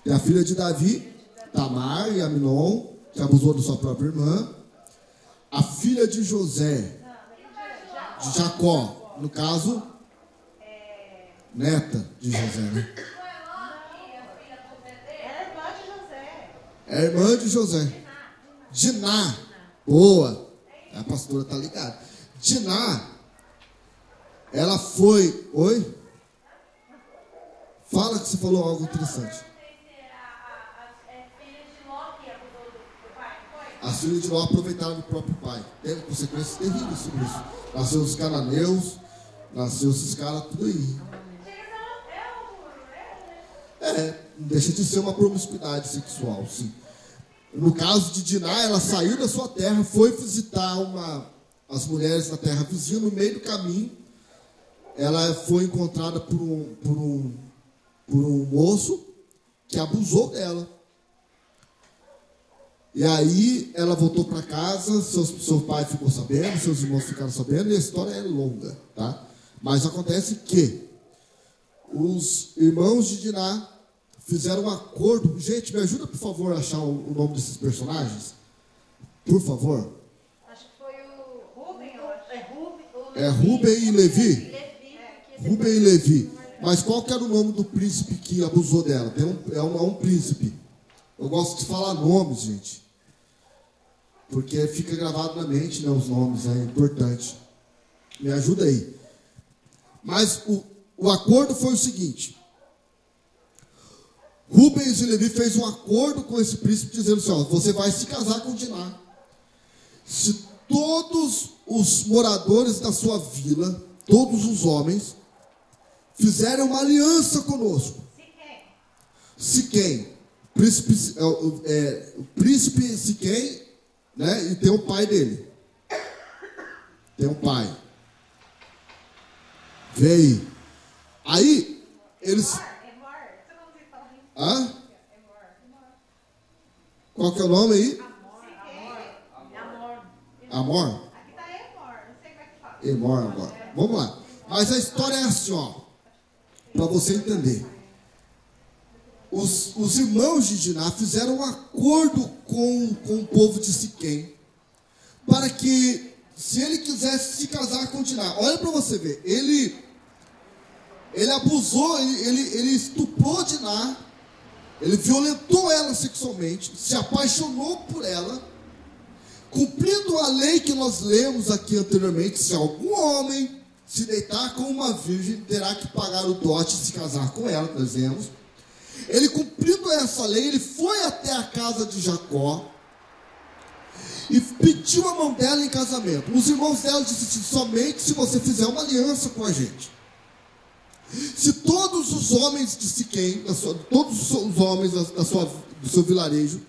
Tem a filha de Davi, Tamar e Aminon, que abusou da sua própria irmã. A filha de José, de Jacó, no caso, neta de José, né? É irmã de José. Diná. Boa. A pastora tá ligada. Diná, ela foi... Oi? Fala que você falou algo interessante. As filhas de Ló aproveitaram do próprio pai. Teve consequências terríveis sobre isso. Nasceu os cananeus, nasceu esses caras, tudo aí. Não deixa de ser uma promiscuidade sexual, sim. No caso de Diná, ela saiu da sua terra, foi visitar as mulheres na terra vizinha. No meio do caminho, ela foi encontrada por um moço que abusou dela. E aí ela voltou para casa, seu pai ficou sabendo, seus irmãos ficaram sabendo, e a história é longa, tá? Mas acontece que os irmãos de Diná fizeram um acordo. Gente, me ajuda, por favor, a achar o nome desses personagens? Por favor. Acho que foi o Rubem, eu acho. É Rubem e Levi? Rubem e Levi. É. Mas qual que era o nome do príncipe que abusou dela? É um príncipe. Eu gosto de falar nomes, gente. Porque fica gravado na mente, né, os nomes, é importante. Me ajuda aí. Mas o acordo foi o seguinte. Rubens e Levi fez um acordo com esse príncipe, dizendo assim, ó, você vai se casar com Diná. Se todos os moradores da sua vila, todos os homens, fizerem uma aliança conosco. Siquém. O príncipe Siquém, né, e tem o pai dele. Tem um pai. Veio. Aí, eles... Hã? Qual que é o nome aí? Amor? Aqui tá Emor, não sei como é que fala. Emor agora. Vamos lá. Mas a história é assim, ó. Para você entender. Os irmãos de Diná fizeram um acordo com o povo de Siquém. Para que, se ele quisesse se casar com Diná. Olha para você ver. Ele abusou, ele estuprou Diná. Ele violentou ela sexualmente, se apaixonou por ela, cumprindo a lei que nós lemos aqui anteriormente, se algum homem se deitar com uma virgem, terá que pagar o dote e se casar com ela, nós vemos. Ele cumprindo essa lei, ele foi até a casa de Jacó e pediu a mão dela em casamento. Os irmãos dela disseram, somente se você fizer uma aliança com a gente. Se todos os homens de Siquém, todos os homens do seu vilarejo,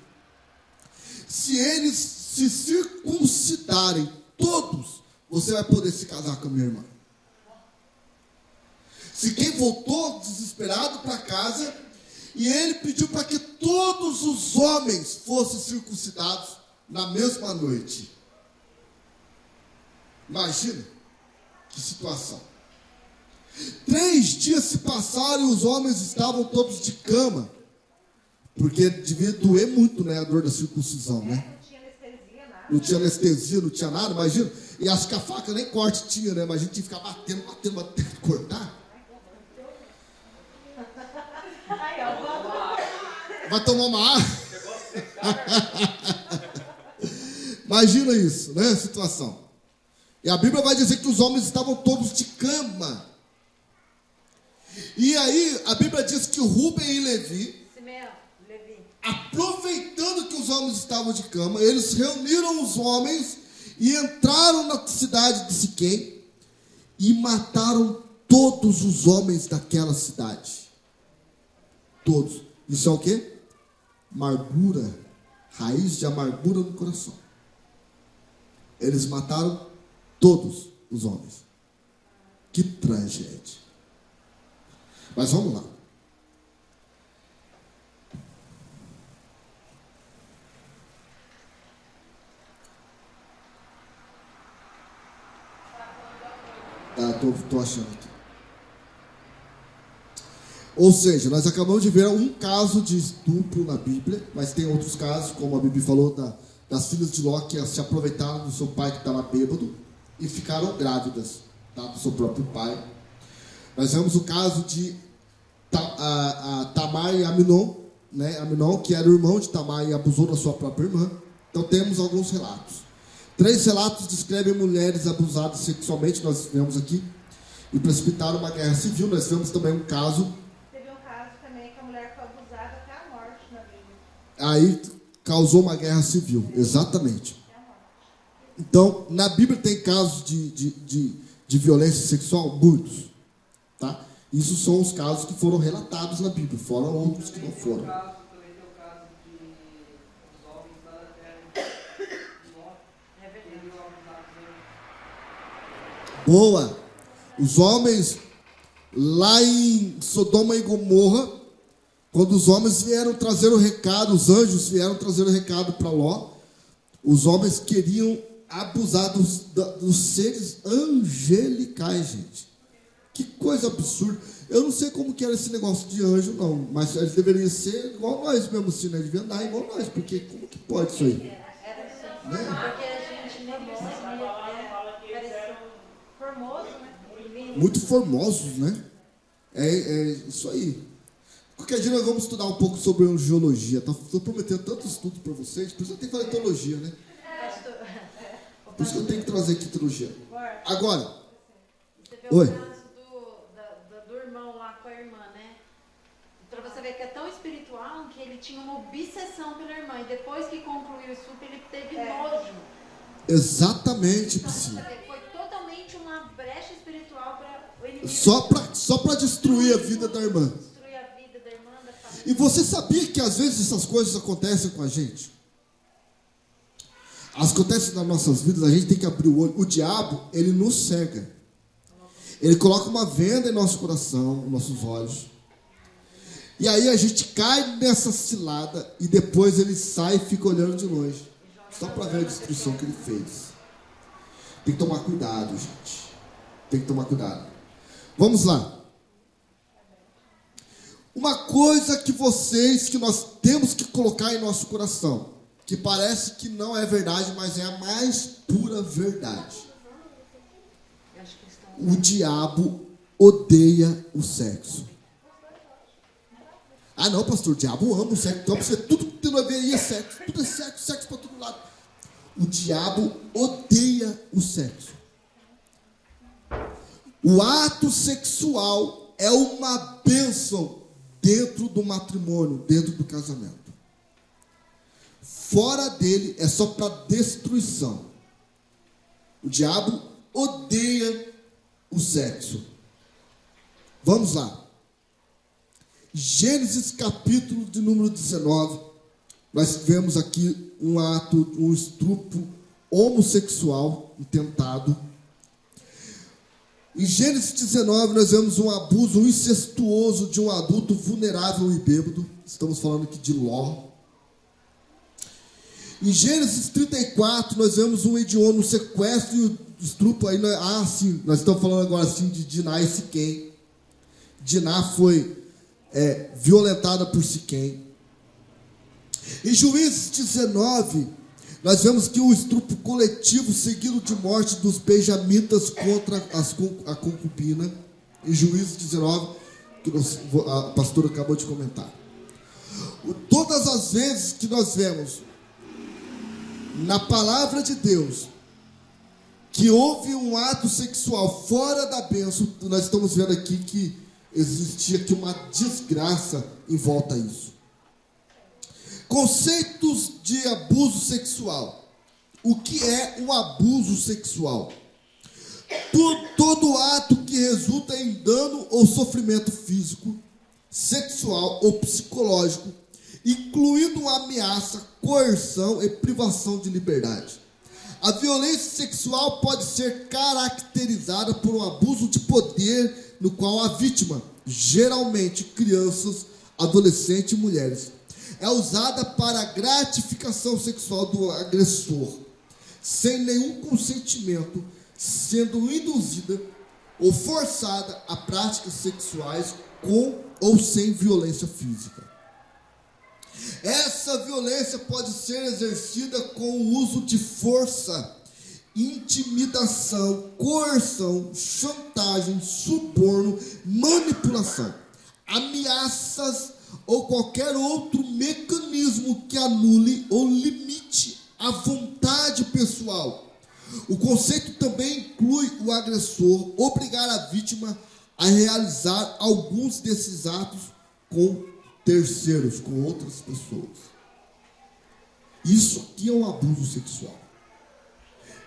se eles se circuncidarem, todos, você vai poder se casar com a minha irmã. Siquém voltou desesperado para casa e ele pediu para que todos os homens fossem circuncidados na mesma noite. Imagina que situação. 3 dias se passaram e os homens estavam todos de cama. Porque devia doer muito, né, a dor da circuncisão, né? Não tinha anestesia, nada. Não tinha anestesia, não tinha nada, imagina. E acho que a faca nem corte tinha, né? Mas a gente tinha que ficar batendo, cortar. Aí, ó, Vai tomar uma água. Imagina isso, né? A situação. E a Bíblia vai dizer que os homens estavam todos de cama. E aí, a Bíblia diz que o Rubem e Levi, aproveitando que os homens estavam de cama, eles reuniram os homens e entraram na cidade de Siquém e mataram todos os homens daquela cidade. Todos. Isso é o quê? Amargura. Raiz de amargura no coração. Eles mataram todos os homens. Que tragédia. Mas vamos lá. Tô achando aqui. Ou seja, nós acabamos de ver um caso de estupro na Bíblia, mas tem outros casos, como a Bíblia falou, das filhas de Ló que se aproveitaram do seu pai que estava bêbado e ficaram grávidas, tá, do seu próprio pai. Nós vemos o caso de Tamar e Aminon, né? Aminon, que era o irmão de Tamar e abusou da sua própria irmã. Então temos alguns relatos. 3 relatos descrevem mulheres abusadas sexualmente, nós vemos aqui, e precipitaram uma guerra civil. Nós vemos também um caso. Teve um caso também que a mulher foi abusada até a morte na Bíblia. Aí causou uma guerra civil, exatamente. Então, na Bíblia tem casos de violência sexual, muitos. Tá? Isso são os casos que foram relatados na Bíblia, fora outros que não foram. Também tem o caso de os homens lá da terra de Ló. Boa! Os homens lá em Sodoma e Gomorra Quando os homens vieram trazer o recado, os anjos vieram trazer o recado para Ló, os homens queriam abusar dos seres angelicais, gente. Que coisa absurda. Eu não sei como que era esse negócio de anjo, não, mas eles deveriam ser igual nós mesmo, assim, né? Deviam andar igual nós, porque como que pode isso aí? Era assim. Né? Porque a gente parecia formoso, né? Lindo. Muito formosos, né? É isso aí. Qualquer dia nós vamos estudar um pouco sobre angiologia. Estou prometendo tanto estudo para vocês, por isso eu tenho que fazer teologia, né? Por isso que eu tenho que trazer aqui teologia. Agora, Você vê oi. o caso do irmão lá com a irmã, né? Pra você ver que é tão espiritual que ele tinha uma obsessão pela irmã. E depois que concluiu o estudo, ele teve nojo. Exatamente, Então, Priscila. você vê, foi totalmente uma brecha espiritual para o inimigo. Só para destruir a vida da irmã. Destruir a vida da irmã, da família. E você sabia que às vezes essas coisas acontecem com a gente? Acontecem nas nossas vidas, a gente tem que abrir o olho. O diabo, ele nos cega. Ele coloca uma venda em nosso coração, nos nossos olhos. E aí a gente cai nessa cilada e depois ele sai e fica olhando de longe. Só para ver a destruição que ele fez. Tem que tomar cuidado, gente. Tem que tomar cuidado. Vamos lá. Uma coisa que nós temos que colocar em nosso coração, que parece que não é verdade, mas é a mais pura verdade. O diabo odeia o sexo. Ah não, pastor, o diabo ama o sexo. Então você tudo que tem a ver aí é sexo. Tudo é sexo, sexo para todo lado. O diabo odeia o sexo. O ato sexual é uma bênção dentro do matrimônio, dentro do casamento. Fora dele é só para destruição. O diabo odeia o sexo. Vamos lá. Gênesis capítulo de número 19. Nós vemos aqui um estupro homossexual intentado. Em Gênesis 19 nós vemos um abuso incestuoso de um adulto vulnerável e bêbado. Estamos falando aqui de Ló. Em Gênesis 34 nós vemos um hediondo, um sequestro e um estupro. Aí, sim, nós estamos falando agora assim de Diná e Siquém. Diná foi violentada por Siquém. Em Juízes 19, nós vemos que o estupro coletivo seguido de morte dos benjamitas contra a concubina. Em Juízes 19, que a pastora acabou de comentar. Todas as vezes que nós vemos na palavra de Deus que houve um ato sexual fora da bênção, nós estamos vendo aqui que existia aqui uma desgraça em volta a isso. Conceitos de abuso sexual. O que é um abuso sexual? Todo ato que resulta em dano ou sofrimento físico, sexual ou psicológico, incluindo ameaça, coerção e privação de liberdade. A violência sexual pode ser caracterizada por um abuso de poder no qual a vítima, geralmente crianças, adolescentes e mulheres, é usada para a gratificação sexual do agressor, sem nenhum consentimento, sendo induzida ou forçada a práticas sexuais com ou sem violência física. Essa violência pode ser exercida com o uso de força, intimidação, coerção, chantagem, suborno, manipulação, ameaças ou qualquer outro mecanismo que anule ou limite a vontade pessoal. O conceito também inclui o agressor obrigar a vítima a realizar alguns desses atos com terceiros, com outras pessoas. Isso aqui é um abuso sexual.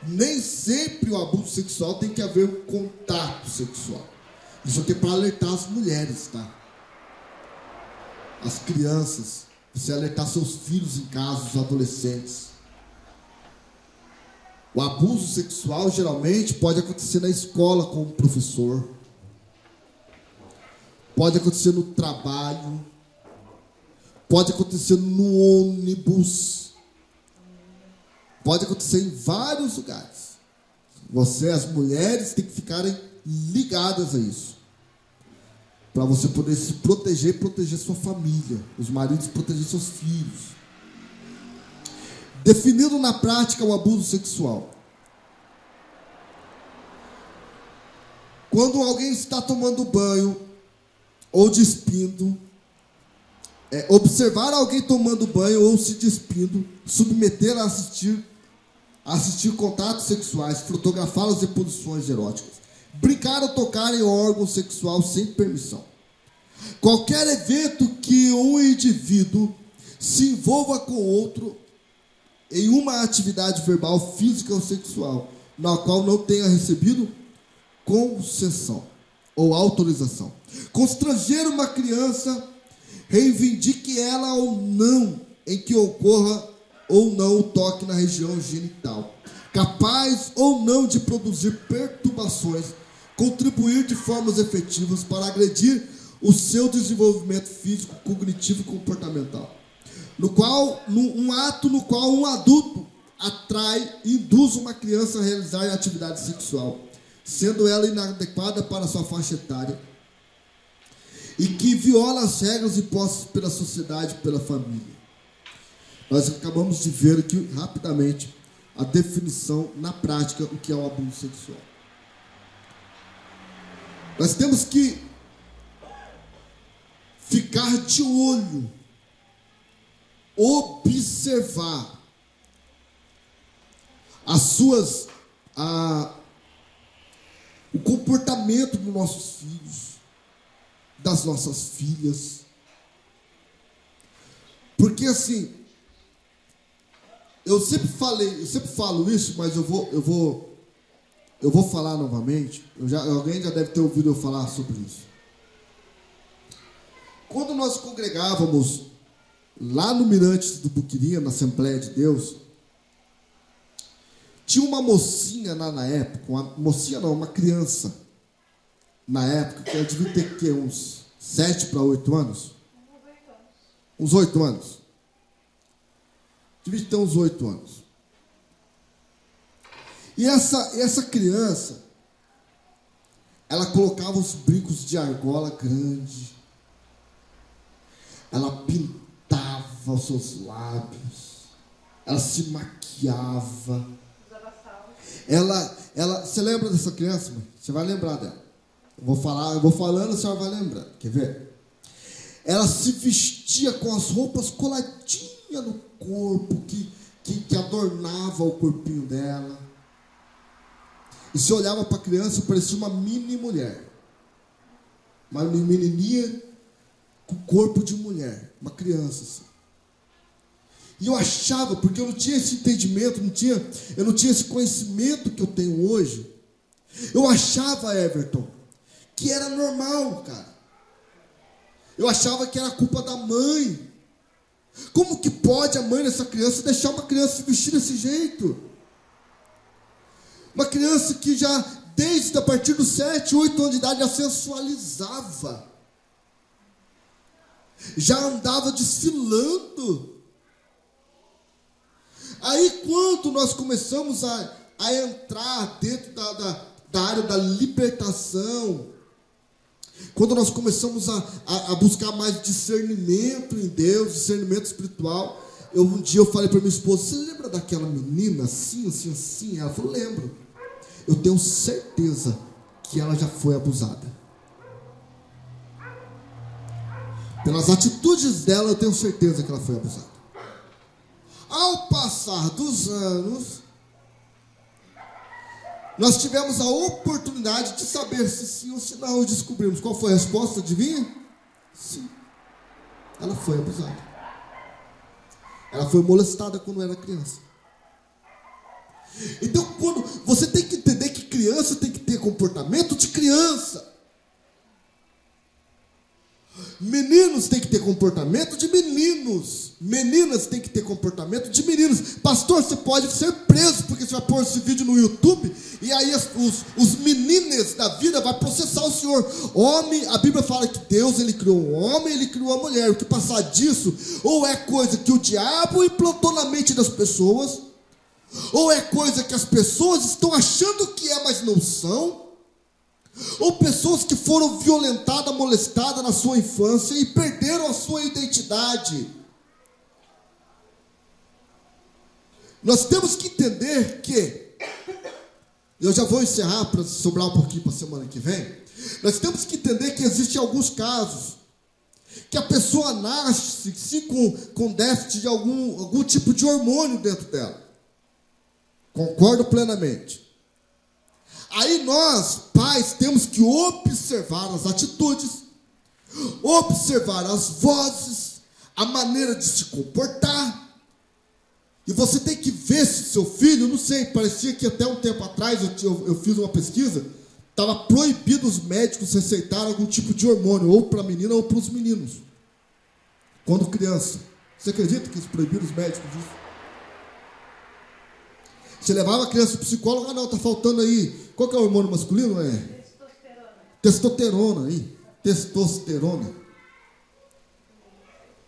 Nem sempre o abuso sexual tem que haver um contato sexual. Isso aqui é para alertar as mulheres, tá? As crianças, você alertar seus filhos em casa, os adolescentes. O abuso sexual geralmente pode acontecer na escola com o professor. Pode acontecer no trabalho. pode acontecer no ônibus, pode acontecer em vários lugares. Você, as mulheres, têm que ficarem ligadas a isso, para você poder se proteger e proteger sua família, os maridos proteger seus filhos. Definindo na prática o abuso sexual. Quando alguém está tomando banho ou despindo, observar alguém tomando banho ou se despindo, submeter a assistir contatos sexuais, fotografá-los em posições eróticas, brincar ou tocar em órgão sexual sem permissão. Qualquer evento que um indivíduo se envolva com outro em uma atividade verbal, física ou sexual, na qual não tenha recebido concessão ou autorização. Constranger uma criança, reivindique ela ou não, em que ocorra ou não o toque na região genital, capaz ou não de produzir perturbações, contribuir de formas efetivas para agredir o seu desenvolvimento físico, cognitivo e comportamental. Um ato no qual um adulto atrai e induz uma criança a realizar atividade sexual, sendo ela inadequada para sua faixa etária, e que viola as regras impostas pela sociedade e pela família. Nós acabamos de ver aqui rapidamente a definição na prática do que é o abuso sexual. Nós temos que ficar de olho, observar o comportamento dos nossos filhos, das nossas filhas. Porque assim, eu sempre falo isso, mas eu vou falar novamente. Alguém já deve ter ouvido eu falar sobre isso. Quando nós congregávamos lá no Mirantes do Buquirinha, na Assembleia de Deus, tinha uma mocinha lá na época, uma criança, na época, que ela devia ter uns 7 para 8 anos? Uns 8 anos. Devia ter uns 8 anos. E essa criança, ela colocava os brincos de argola grande, ela pintava os seus lábios, ela se maquiava. Você lembra dessa criança, mãe? Você vai lembrar dela. Eu vou falando, a senhora vai lembrar. Quer ver? Ela se vestia com as roupas coladinhas no corpo, que adornava o corpinho dela. E se olhava para a criança, parecia uma mini mulher. Uma menininha com corpo de mulher. Uma criança assim. E eu achava, porque eu não tinha esse entendimento, eu não tinha esse conhecimento que eu tenho hoje. Eu achava, Everton, que era normal, cara. Eu achava que era culpa da mãe. Como que pode a mãe dessa criança deixar uma criança se vestir desse jeito? Uma criança que já, desde a partir dos 7, 8 anos de idade, já sensualizava. Já andava desfilando. Aí, quando nós começamos a entrar dentro da área da libertação, quando nós começamos a buscar mais discernimento em Deus, discernimento espiritual, um dia eu falei para minha esposa: você lembra daquela menina assim, assim, assim? Ela falou: lembro. Eu tenho certeza que ela já foi abusada. Pelas atitudes dela, eu tenho certeza que ela foi abusada. Ao passar dos anos, nós tivemos a oportunidade de saber se sim ou se não. Descobrimos qual foi a resposta, adivinha? Sim. Ela foi abusada. Ela foi molestada quando era criança. Então, quando você tem que entender que criança tem que ter comportamento de criança. Meninos têm que ter comportamento de meninos. Meninas têm que ter comportamento de meninos. Pastor, você pode ser preso porque você vai pôr esse vídeo no YouTube e aí os meninos da vida vão processar o senhor. Homem, a Bíblia fala que Deus, ele criou um homem, ele criou uma mulher. O que passar disso, ou é coisa que o diabo implantou na mente das pessoas, ou é coisa que as pessoas estão achando que é, mas não são. Ou pessoas que foram violentadas, molestadas na sua infância e perderam a sua identidade. Nós temos que entender que, eu já vou encerrar para sobrar um pouquinho para a semana que vem. Nós temos que entender que existem alguns casos que a pessoa nasce com déficit de algum tipo de hormônio dentro dela. Concordo plenamente. Aí nós, pais, temos que observar as atitudes, observar as vozes, a maneira de se comportar. E você tem que ver se seu filho, não sei, parecia que até um tempo atrás eu fiz uma pesquisa, estava proibido os médicos receitarem algum tipo de hormônio, ou para a menina ou para os meninos, quando criança. Você acredita que eles proibiram os médicos disso? Você levava a criança para o psicólogo, não, está faltando aí. Qual que é o hormônio masculino? Testosterona aí. Testosterona.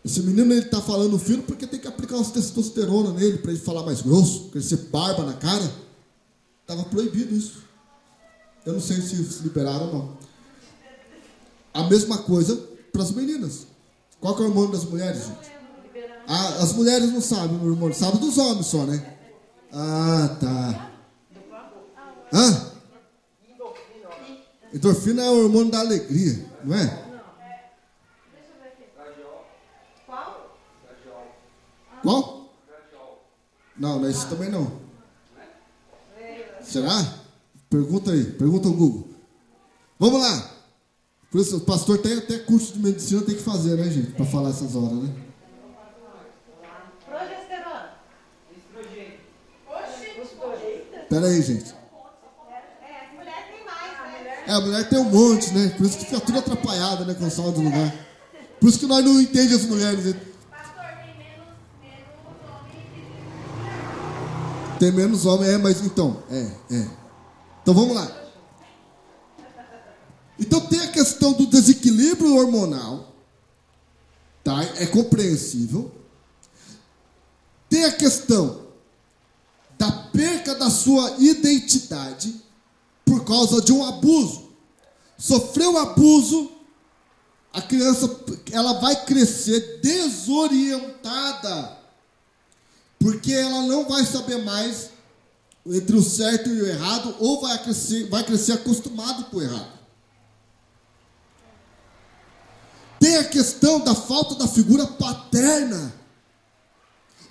Esse menino, ele está falando no filho porque tem que aplicar umas testosterona nele, para ele falar mais grosso, crescer barba na cara. Estava proibido isso. Eu não sei se liberaram ou não. A mesma coisa para as meninas. Qual que é o hormônio das mulheres, gente? As mulheres não sabem o hormônio, sabem dos homens só, né? Ah, tá. Hã? Endorfina é o hormônio da alegria, não é? Qual? Não, não é isso também não. Será? Pergunta aí, pergunta ao Google. Vamos lá. Por isso, o pastor tem até curso de medicina, tem que fazer, né, gente? Para falar essas horas, né? Pera aí, gente. A mulher tem um monte, né? Por isso que fica tudo atrapalhado, né? Quando sai do lugar. Por isso que nós não entendemos as mulheres. Pastor, tem menos homem. Tem menos homem, mas então. Então vamos lá. Então tem a questão do desequilíbrio hormonal. Tá? É compreensível. Tem a questão da perca da sua identidade por causa de um abuso. Sofreu abuso, a criança ela vai crescer desorientada, porque ela não vai saber mais entre o certo e o errado, ou vai crescer acostumado com o errado. Tem a questão da falta da figura paterna.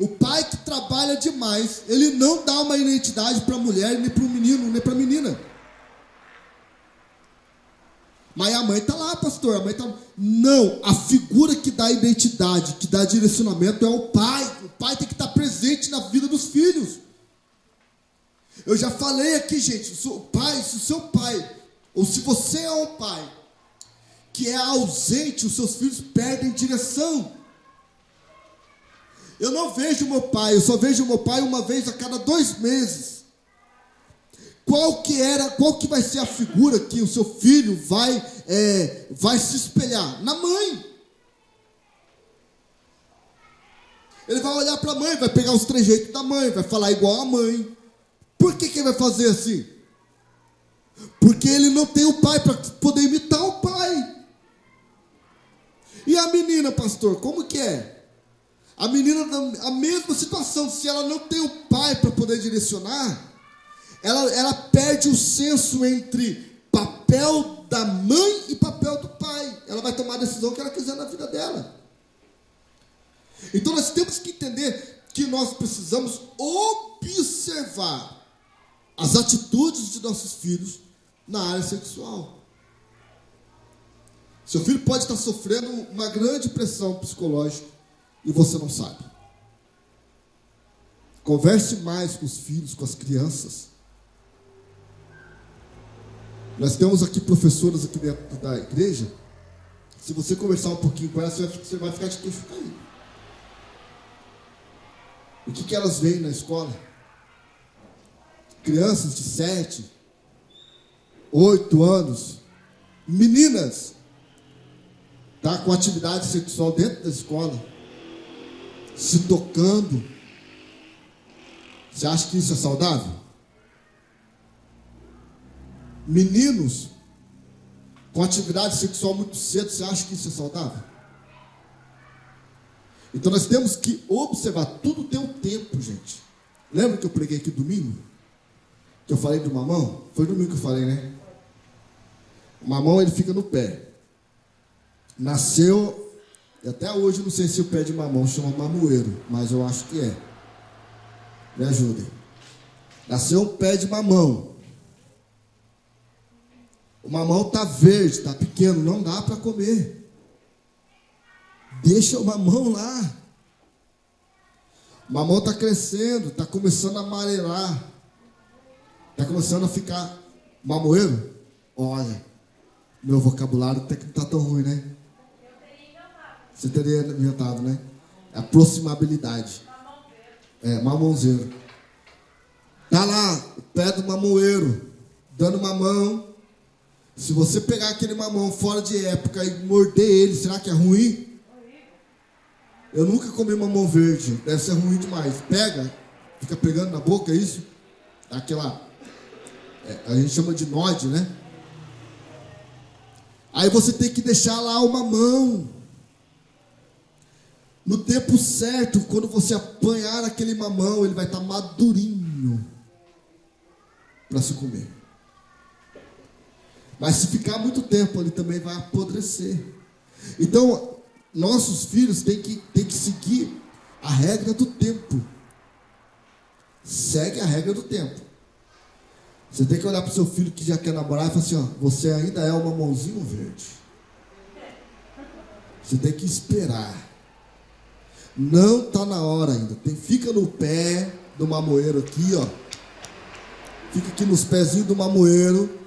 O pai que trabalha demais, ele não dá uma identidade para a mulher, nem para o menino, nem para a menina. Mas a mãe está lá, pastor, a mãe está... Não, a figura que dá identidade, que dá direcionamento é o pai. O pai tem que estar presente na vida dos filhos. Eu já falei aqui, gente, se o seu pai, ou se você é um pai que é ausente, os seus filhos perdem direção. Eu não vejo meu pai, eu só vejo meu pai uma vez a cada 2 meses. Qual que vai ser a figura que o seu filho vai se espelhar? Na mãe. Ele vai olhar para a mãe, vai pegar os trejeitos da mãe, vai falar igual a mãe. Por que ele vai fazer assim? Porque ele não tem o pai para poder imitar o pai. E a menina, pastor, como que é? A menina, a mesma situação, se ela não tem o pai para poder direcionar, ela perde o senso entre papel da mãe e papel do pai. Ela vai tomar a decisão que ela quiser na vida dela. Então nós temos que entender que nós precisamos observar as atitudes de nossos filhos na área sexual. Seu filho pode estar sofrendo uma grande pressão psicológica e você não sabe. Converse mais com os filhos, com as crianças. Nós temos aqui professoras aqui dentro da igreja Se você conversar um pouquinho com elas, você vai ficar de queixo caído. O que elas veem na escola? Crianças de 7, 8 anos, meninas, tá, com atividade sexual dentro da escola, se tocando. Você acha que isso é saudável? Meninos com atividade sexual muito cedo, você acha que isso é saudável? Então nós temos que observar, tudo tem um tempo, gente. Lembra que eu preguei aqui domingo? Que eu falei do mamão? Foi domingo que eu falei, né? O mamão, ele fica no pé. Nasceu, e até hoje eu não sei se o pé de mamão chama mamoeiro, mas eu acho que é. Me ajudem. Nasceu um pé de mamão. O mamão está verde, está pequeno, não dá para comer. Deixa o mamão lá. O mamão está crescendo, está começando a amarelar. Está começando a ficar mamoeiro. Olha, meu vocabulário até que não está tão ruim, né? Você teria inventado, né? Aproximabilidade. Mamãozeiro. Está lá, o pé do mamoeiro, dando mamão. Se você pegar aquele mamão fora de época e morder ele, será que é ruim? Eu nunca comi mamão verde, deve ser ruim demais. Pega, fica pegando na boca, é isso? Aquela, a gente chama de node, né? Aí você tem que deixar lá o mamão. No tempo certo, quando você apanhar aquele mamão, ele vai estar madurinho para se comer. Mas se ficar muito tempo, ele também vai apodrecer. Então, nossos filhos têm que seguir a regra do tempo. Segue a regra do tempo. Você tem que olhar para o seu filho que já quer namorar e falar assim, ó, você ainda é um mamãozinho verde. Você tem que esperar. Não está na hora ainda. Fica no pé do mamoeiro aqui, ó. Fica aqui nos pezinhos do mamoeiro.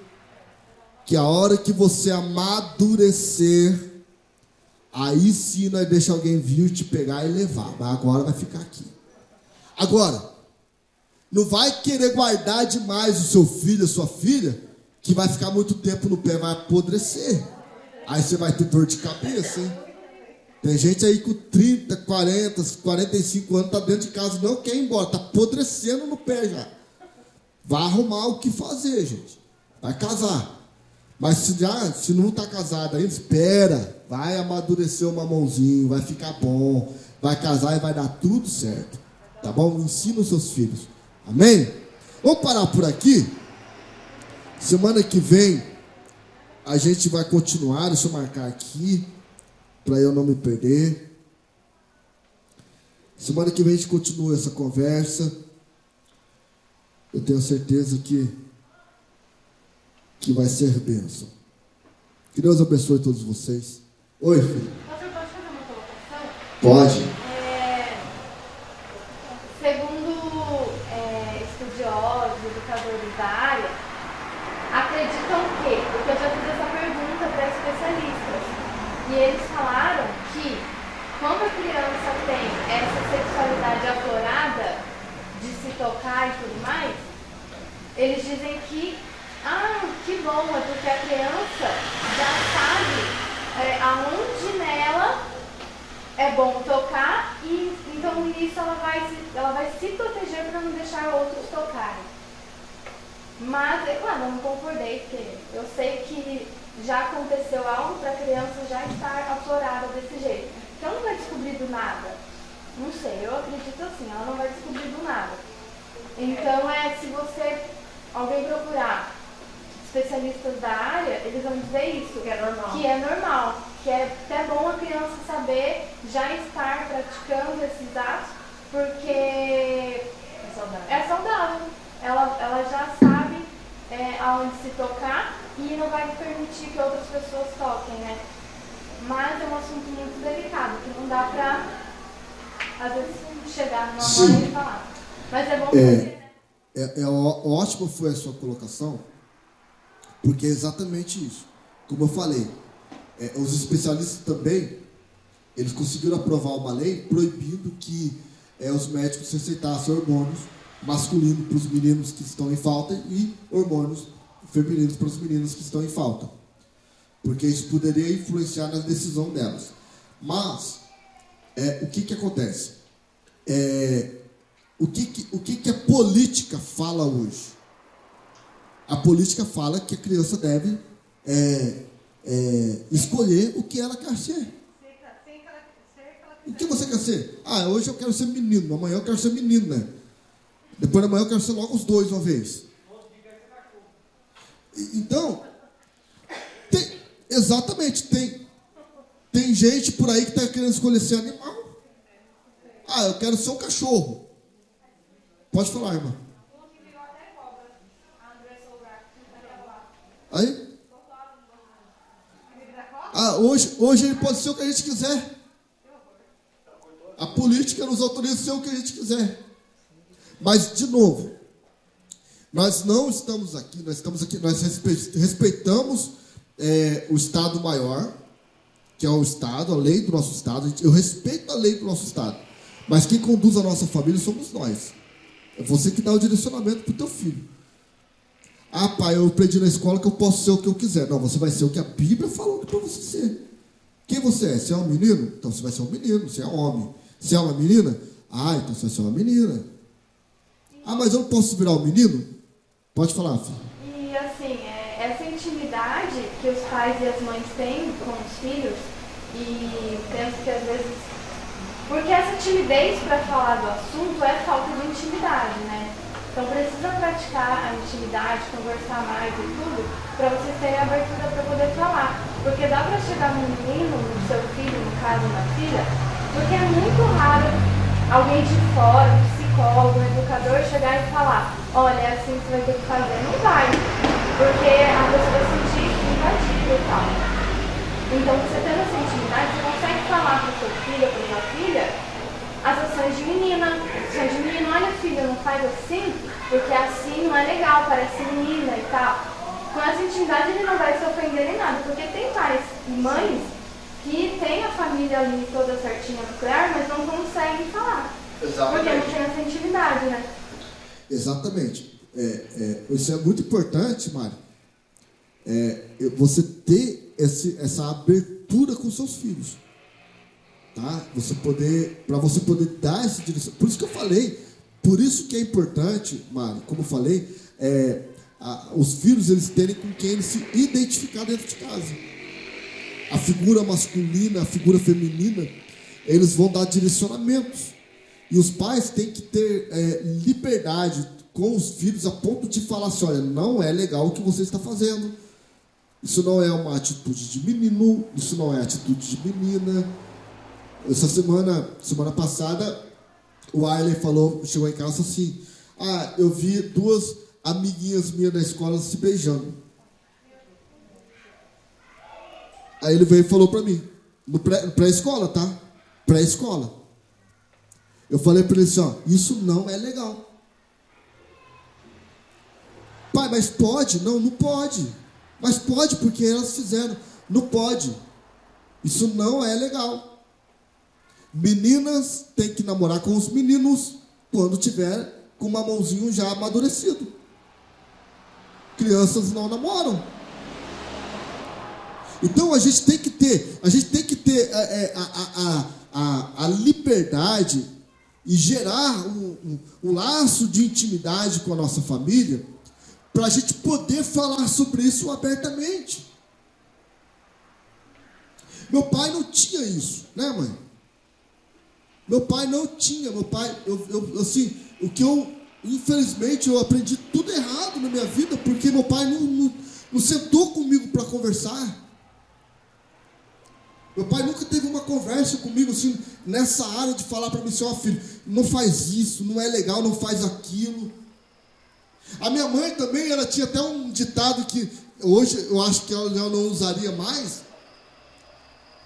Que a hora que você amadurecer, aí sim nós deixa alguém vir te pegar e levar. Mas agora vai ficar aqui. Agora, não vai querer guardar demais o seu filho, a sua filha, que vai ficar muito tempo no pé, vai apodrecer. Aí você vai ter dor de cabeça, hein? Tem gente aí com 30, 40, 45 anos, tá dentro de casa, não quer ir embora, tá apodrecendo no pé já. Vai arrumar o que fazer, gente. Vai casar. Mas se não está casado ainda, espera. Vai amadurecer o mamãozinho, vai ficar bom. Vai casar e vai dar tudo certo. Tá bom? Ensina os seus filhos. Amém? Vamos parar por aqui. Semana que vem a gente vai continuar. Deixa eu marcar aqui para eu não me perder. Semana que vem a gente continua essa conversa. Eu tenho certeza que vai ser bênção. Que Deus abençoe todos vocês. Oi, filho. Pastor, pode fazer uma colocação? Pode. Segundo estudiosos, educadores da área, acreditam que, porque eu já fiz essa pergunta para especialistas, e eles falaram que quando a criança tem essa sexualidade aflorada de se tocar e tudo mais, eles dizem que que bom, é porque a criança já sabe aonde nela é bom tocar e então nisso ela vai se proteger para não deixar outros tocarem. Mas, claro, eu não concordei, porque eu sei que já aconteceu algo para a criança já estar aflorada desse jeito. Então ela não vai descobrir do nada. Não sei, eu acredito assim, ela não vai descobrir do nada. Então se alguém procurar especialistas da área, eles vão dizer isso, que é normal, que é até bom a criança saber já estar praticando esses atos, porque é saudável. Ela já sabe aonde se tocar e não vai permitir que outras pessoas toquem, né? Mas é um assunto muito delicado, que não dá pra, às vezes, chegar numa hora e falar. Mas é bom saber, né? Ótima foi a sua colocação, porque é exatamente isso. Como eu falei, Os especialistas também, eles conseguiram aprovar uma lei proibindo que os médicos receitassem hormônios masculinos para os meninos que estão em falta e hormônios femininos para os meninos que estão em falta, porque isso poderia influenciar na decisão delas. Mas o que acontece? O que a política fala hoje? A política fala que a criança deve escolher o que ela quer ser. O que você quer ser? Hoje eu quero ser menino, amanhã eu quero ser menina. Depois da manhã eu quero ser logo os dois uma vez. Então, exatamente, tem gente por aí que está querendo escolher ser animal. Eu quero ser um cachorro. Pode falar, irmã. Aí? Hoje ele pode ser o que a gente quiser. A política nos autoriza a ser o que a gente quiser. Mas, de novo, nós não estamos aqui, nós respeitamos o Estado maior, que é o Estado, a lei do nosso Estado. Eu respeito a lei do nosso Estado. Mas quem conduz a nossa família somos nós. É você que dá o direcionamento para o teu filho. Pai, eu aprendi na escola que eu posso ser o que eu quiser. Não, você vai ser o que a Bíblia falou para você ser. Quem você é? Você é um menino? Então você vai ser um menino, você é homem. Você é uma menina? Então você vai ser uma menina. Mas eu não posso virar um menino? Pode falar, filho. E assim, essa intimidade que os pais e as mães têm com os filhos, e penso que às vezes... Porque essa timidez para falar do assunto é falta de intimidade, né? Então precisa praticar a intimidade, conversar mais e tudo, para vocês terem abertura para poder falar. Porque dá para chegar num menino, no seu filho, no caso, na filha, porque é muito raro alguém de fora, um psicólogo, um educador, chegar e falar: olha, é assim que você vai ter que fazer. Não vai, porque a pessoa vai se sentir invadida e tal. Então, você tendo essa intimidade, você consegue falar para o seu filho ou para sua filha as ações de menina. Ações de menina: olha, filha, não faz assim, porque assim não é legal, parece menina e tal. Com essa intimidade, ele não vai se ofender em nada, porque tem pais e mães que tem a família ali toda certinha nuclear, mas não conseguem falar. Exatamente. Porque não tem essa intimidade, né? Exatamente. Isso é muito importante, Mari. Você ter essa abertura com seus filhos. Tá? Para você poder dar esse direção. Por isso que eu falei, por isso que é importante, Mari, como eu falei, os filhos eles terem com quem eles se identificar dentro de casa. A figura masculina, a figura feminina, eles vão dar direcionamentos. E os pais têm que ter liberdade com os filhos a ponto de falar assim: olha, não é legal o que você está fazendo. Isso não é uma atitude de menino, isso não é atitude de menina. Essa semana passada, o Arley chegou em casa assim: eu vi duas amiguinhas minhas da escola se beijando. Aí ele veio e falou para mim, no pré-escola, tá? Pré-escola. Eu falei para ele assim: isso não é legal. Pai, mas pode? Não pode. Mas pode porque elas fizeram. Não pode. Isso não é legal. Meninas têm que namorar com os meninos quando tiver com uma mãozinho já amadurecido. Crianças não namoram. Então a gente tem que ter a liberdade e gerar um laço de intimidade com a nossa família, para a gente poder falar sobre isso abertamente. Meu pai não tinha isso, né, mãe? Meu pai não tinha. Meu pai, infelizmente, eu aprendi tudo errado na minha vida, porque meu pai não sentou comigo para conversar. Meu pai nunca teve uma conversa comigo assim, nessa área de falar para mim assim: filho, não faz isso, não é legal, não faz aquilo. A minha mãe também, ela tinha até um ditado que hoje eu acho que ela já não usaria mais.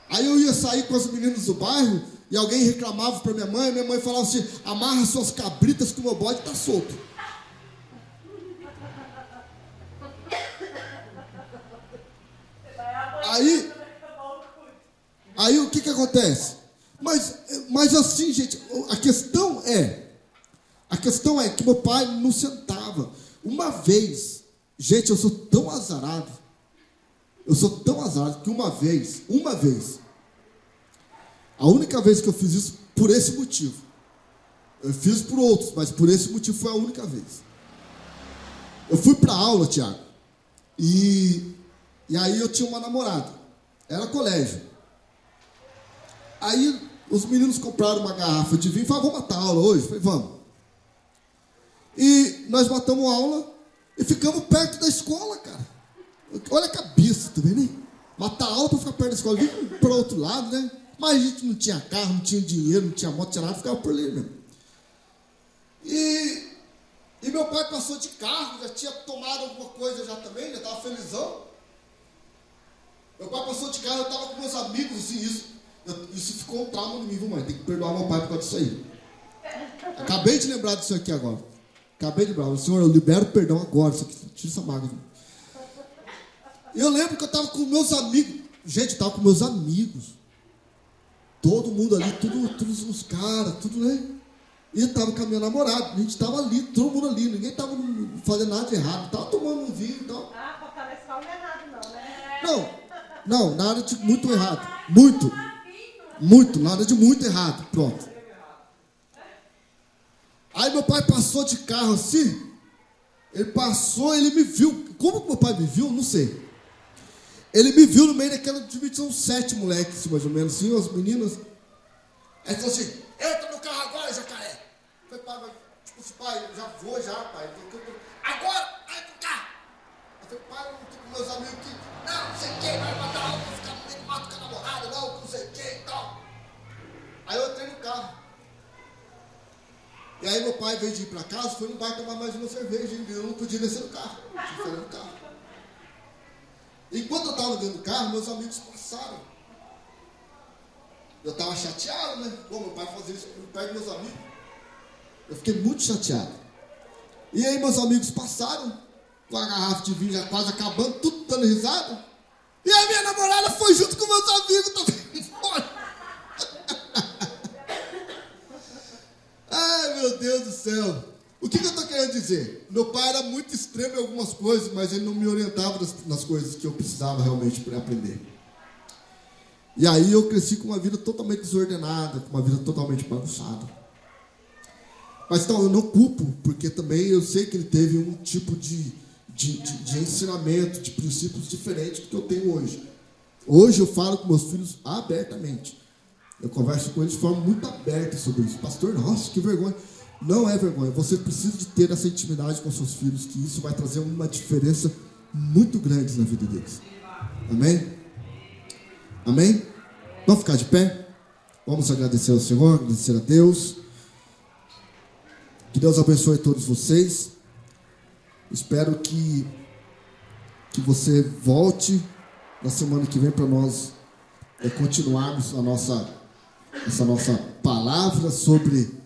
Aí eu ia sair com as meninas do bairro e alguém reclamava para minha mãe falava assim: amarra suas cabritas que o meu bode está solto. Aí o que acontece? Mas assim, gente, a questão é que meu pai não sentava. Uma vez, gente, eu sou tão azarado que uma vez, a única vez que eu fiz isso por esse motivo. Eu fiz por outros, mas por esse motivo foi a única vez. Eu fui para aula, Tiago, e aí eu tinha uma namorada. Era colégio. Aí os meninos compraram uma garrafa de vinho e falaram, vamos matar a aula hoje? Eu falei, vamos. E nós matamos a aula e ficamos perto da escola, cara. Olha a cabeça, tá vendo? Matar a aula para ficar perto da escola. Vim para o outro lado, né? Mas a gente não tinha carro, não tinha dinheiro, não tinha moto, não tinha nada, ficava por ali mesmo. E meu pai passou de carro, já tinha tomado alguma coisa já também, já estava felizão. Meu pai passou de carro, eu estava com meus amigos, assim, isso ficou um trauma em mim, viu, mãe? Tem que perdoar meu pai por causa disso aí. Acabei de lembrar disso aqui agora. Acabei de lembrar. Senhor, eu libero perdão agora. Isso aqui, tira essa mágoa. Eu lembro que eu estava com meus amigos. Gente, eu estava com meus amigos. Todo mundo ali, todos os caras, tudo, né? E eu estava com a minha namorada. A gente estava ali, todo mundo ali. Ninguém estava fazendo nada de errado. Estava tomando um vinho e tal. Faltar na escola não é errado, não, né? Não, nada de muito errado. Muito, nada de muito errado. Pronto. Aí meu pai passou de carro assim. Ele passou, ele me viu. Como que meu pai me viu? Não sei. Ele me viu no meio daquela divisão 7 moleques, assim, mais ou menos, assim, as meninas. Aí falou assim, entra no carro agora, jacaré. Eu falei, pai, já vou já, pai. Agora, vai pro carro. Eu falei, pai, eu não tô com meus amigos aqui. Não sei quem vai matar algo, vai ficar no meio do mato com a namorada, não sei quem e tal. Aí eu entrei no carro. E aí meu pai veio de ir para casa, foi no bar tomar mais uma cerveja, e eu não podia descer do carro. Eu fui no carro. Enquanto eu estava dentro do carro, meus amigos passaram. Eu estava chateado, né? Pô, meu pai fazia isso perto dos meus amigos. Eu fiquei muito chateado. E aí meus amigos passaram, com a garrafa de vinho já quase acabando, tudo dando risada. E a minha namorada foi junto com meus amigos também. Ai, meu Deus do céu. O que eu estou querendo dizer? Meu pai era muito extremo em algumas coisas, mas ele não me orientava nas coisas que eu precisava realmente para aprender. E aí eu cresci com uma vida totalmente desordenada, com uma vida totalmente bagunçada. Mas então, eu não culpo, porque também eu sei que ele teve um tipo de ensinamento, de princípios diferentes do que eu tenho hoje. Hoje eu falo com meus filhos abertamente. Eu converso com eles de forma muito aberta sobre isso. Pastor, nossa, que vergonha. Não é vergonha. Você precisa de ter essa intimidade com seus filhos, que isso vai trazer uma diferença muito grande na vida deles. Amém? Amém? Vamos ficar de pé? Vamos agradecer ao Senhor, agradecer a Deus. Que Deus abençoe todos vocês. Espero que você volte na semana que vem para nós continuarmos essa nossa palavra sobre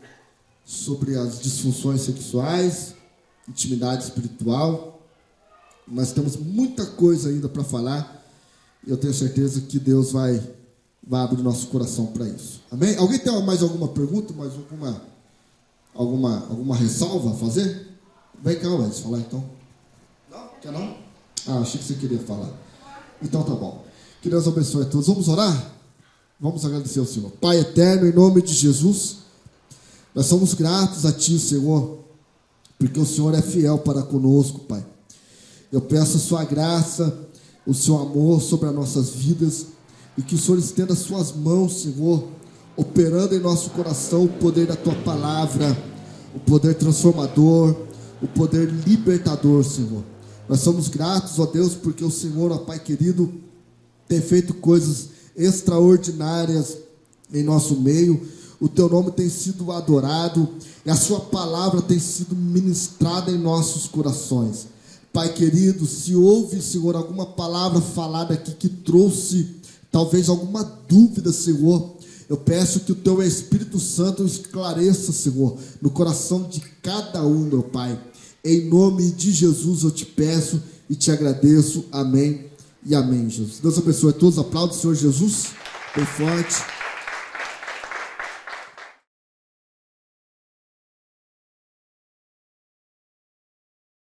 as disfunções sexuais, intimidade espiritual. Nós temos muita coisa ainda para falar. E eu tenho certeza que Deus vai abrir nosso coração para isso. Amém? Alguém tem mais alguma pergunta? Mais alguma ressalva a fazer? Vem cá, Wes, falar então. Não? Quer não? Ah, achei que você queria falar. Então tá bom. Que Deus abençoe a todos. Vamos orar? Vamos agradecer ao Senhor. Pai eterno, em nome de Jesus, nós somos gratos a Ti, Senhor, porque o Senhor é fiel para conosco, Pai. Eu peço a Sua graça, o Seu amor sobre as nossas vidas, e que o Senhor estenda as Suas mãos, Senhor, operando em nosso coração o poder da Tua palavra, o poder transformador, o poder libertador, Senhor. Nós somos gratos, ó Deus, porque o Senhor, ó Pai querido, tem feito coisas extraordinárias em nosso meio. O Teu nome tem sido adorado e a Sua palavra tem sido ministrada em nossos corações. Pai querido, se houve, Senhor, alguma palavra falada aqui que trouxe talvez alguma dúvida, Senhor, eu peço que o Teu Espírito Santo esclareça, Senhor, no coração de cada um, meu Pai. Em nome de Jesus eu te peço e te agradeço. Amém e amém, Jesus. Deus abençoe a todos. Aplaude o Senhor Jesus. Bem forte.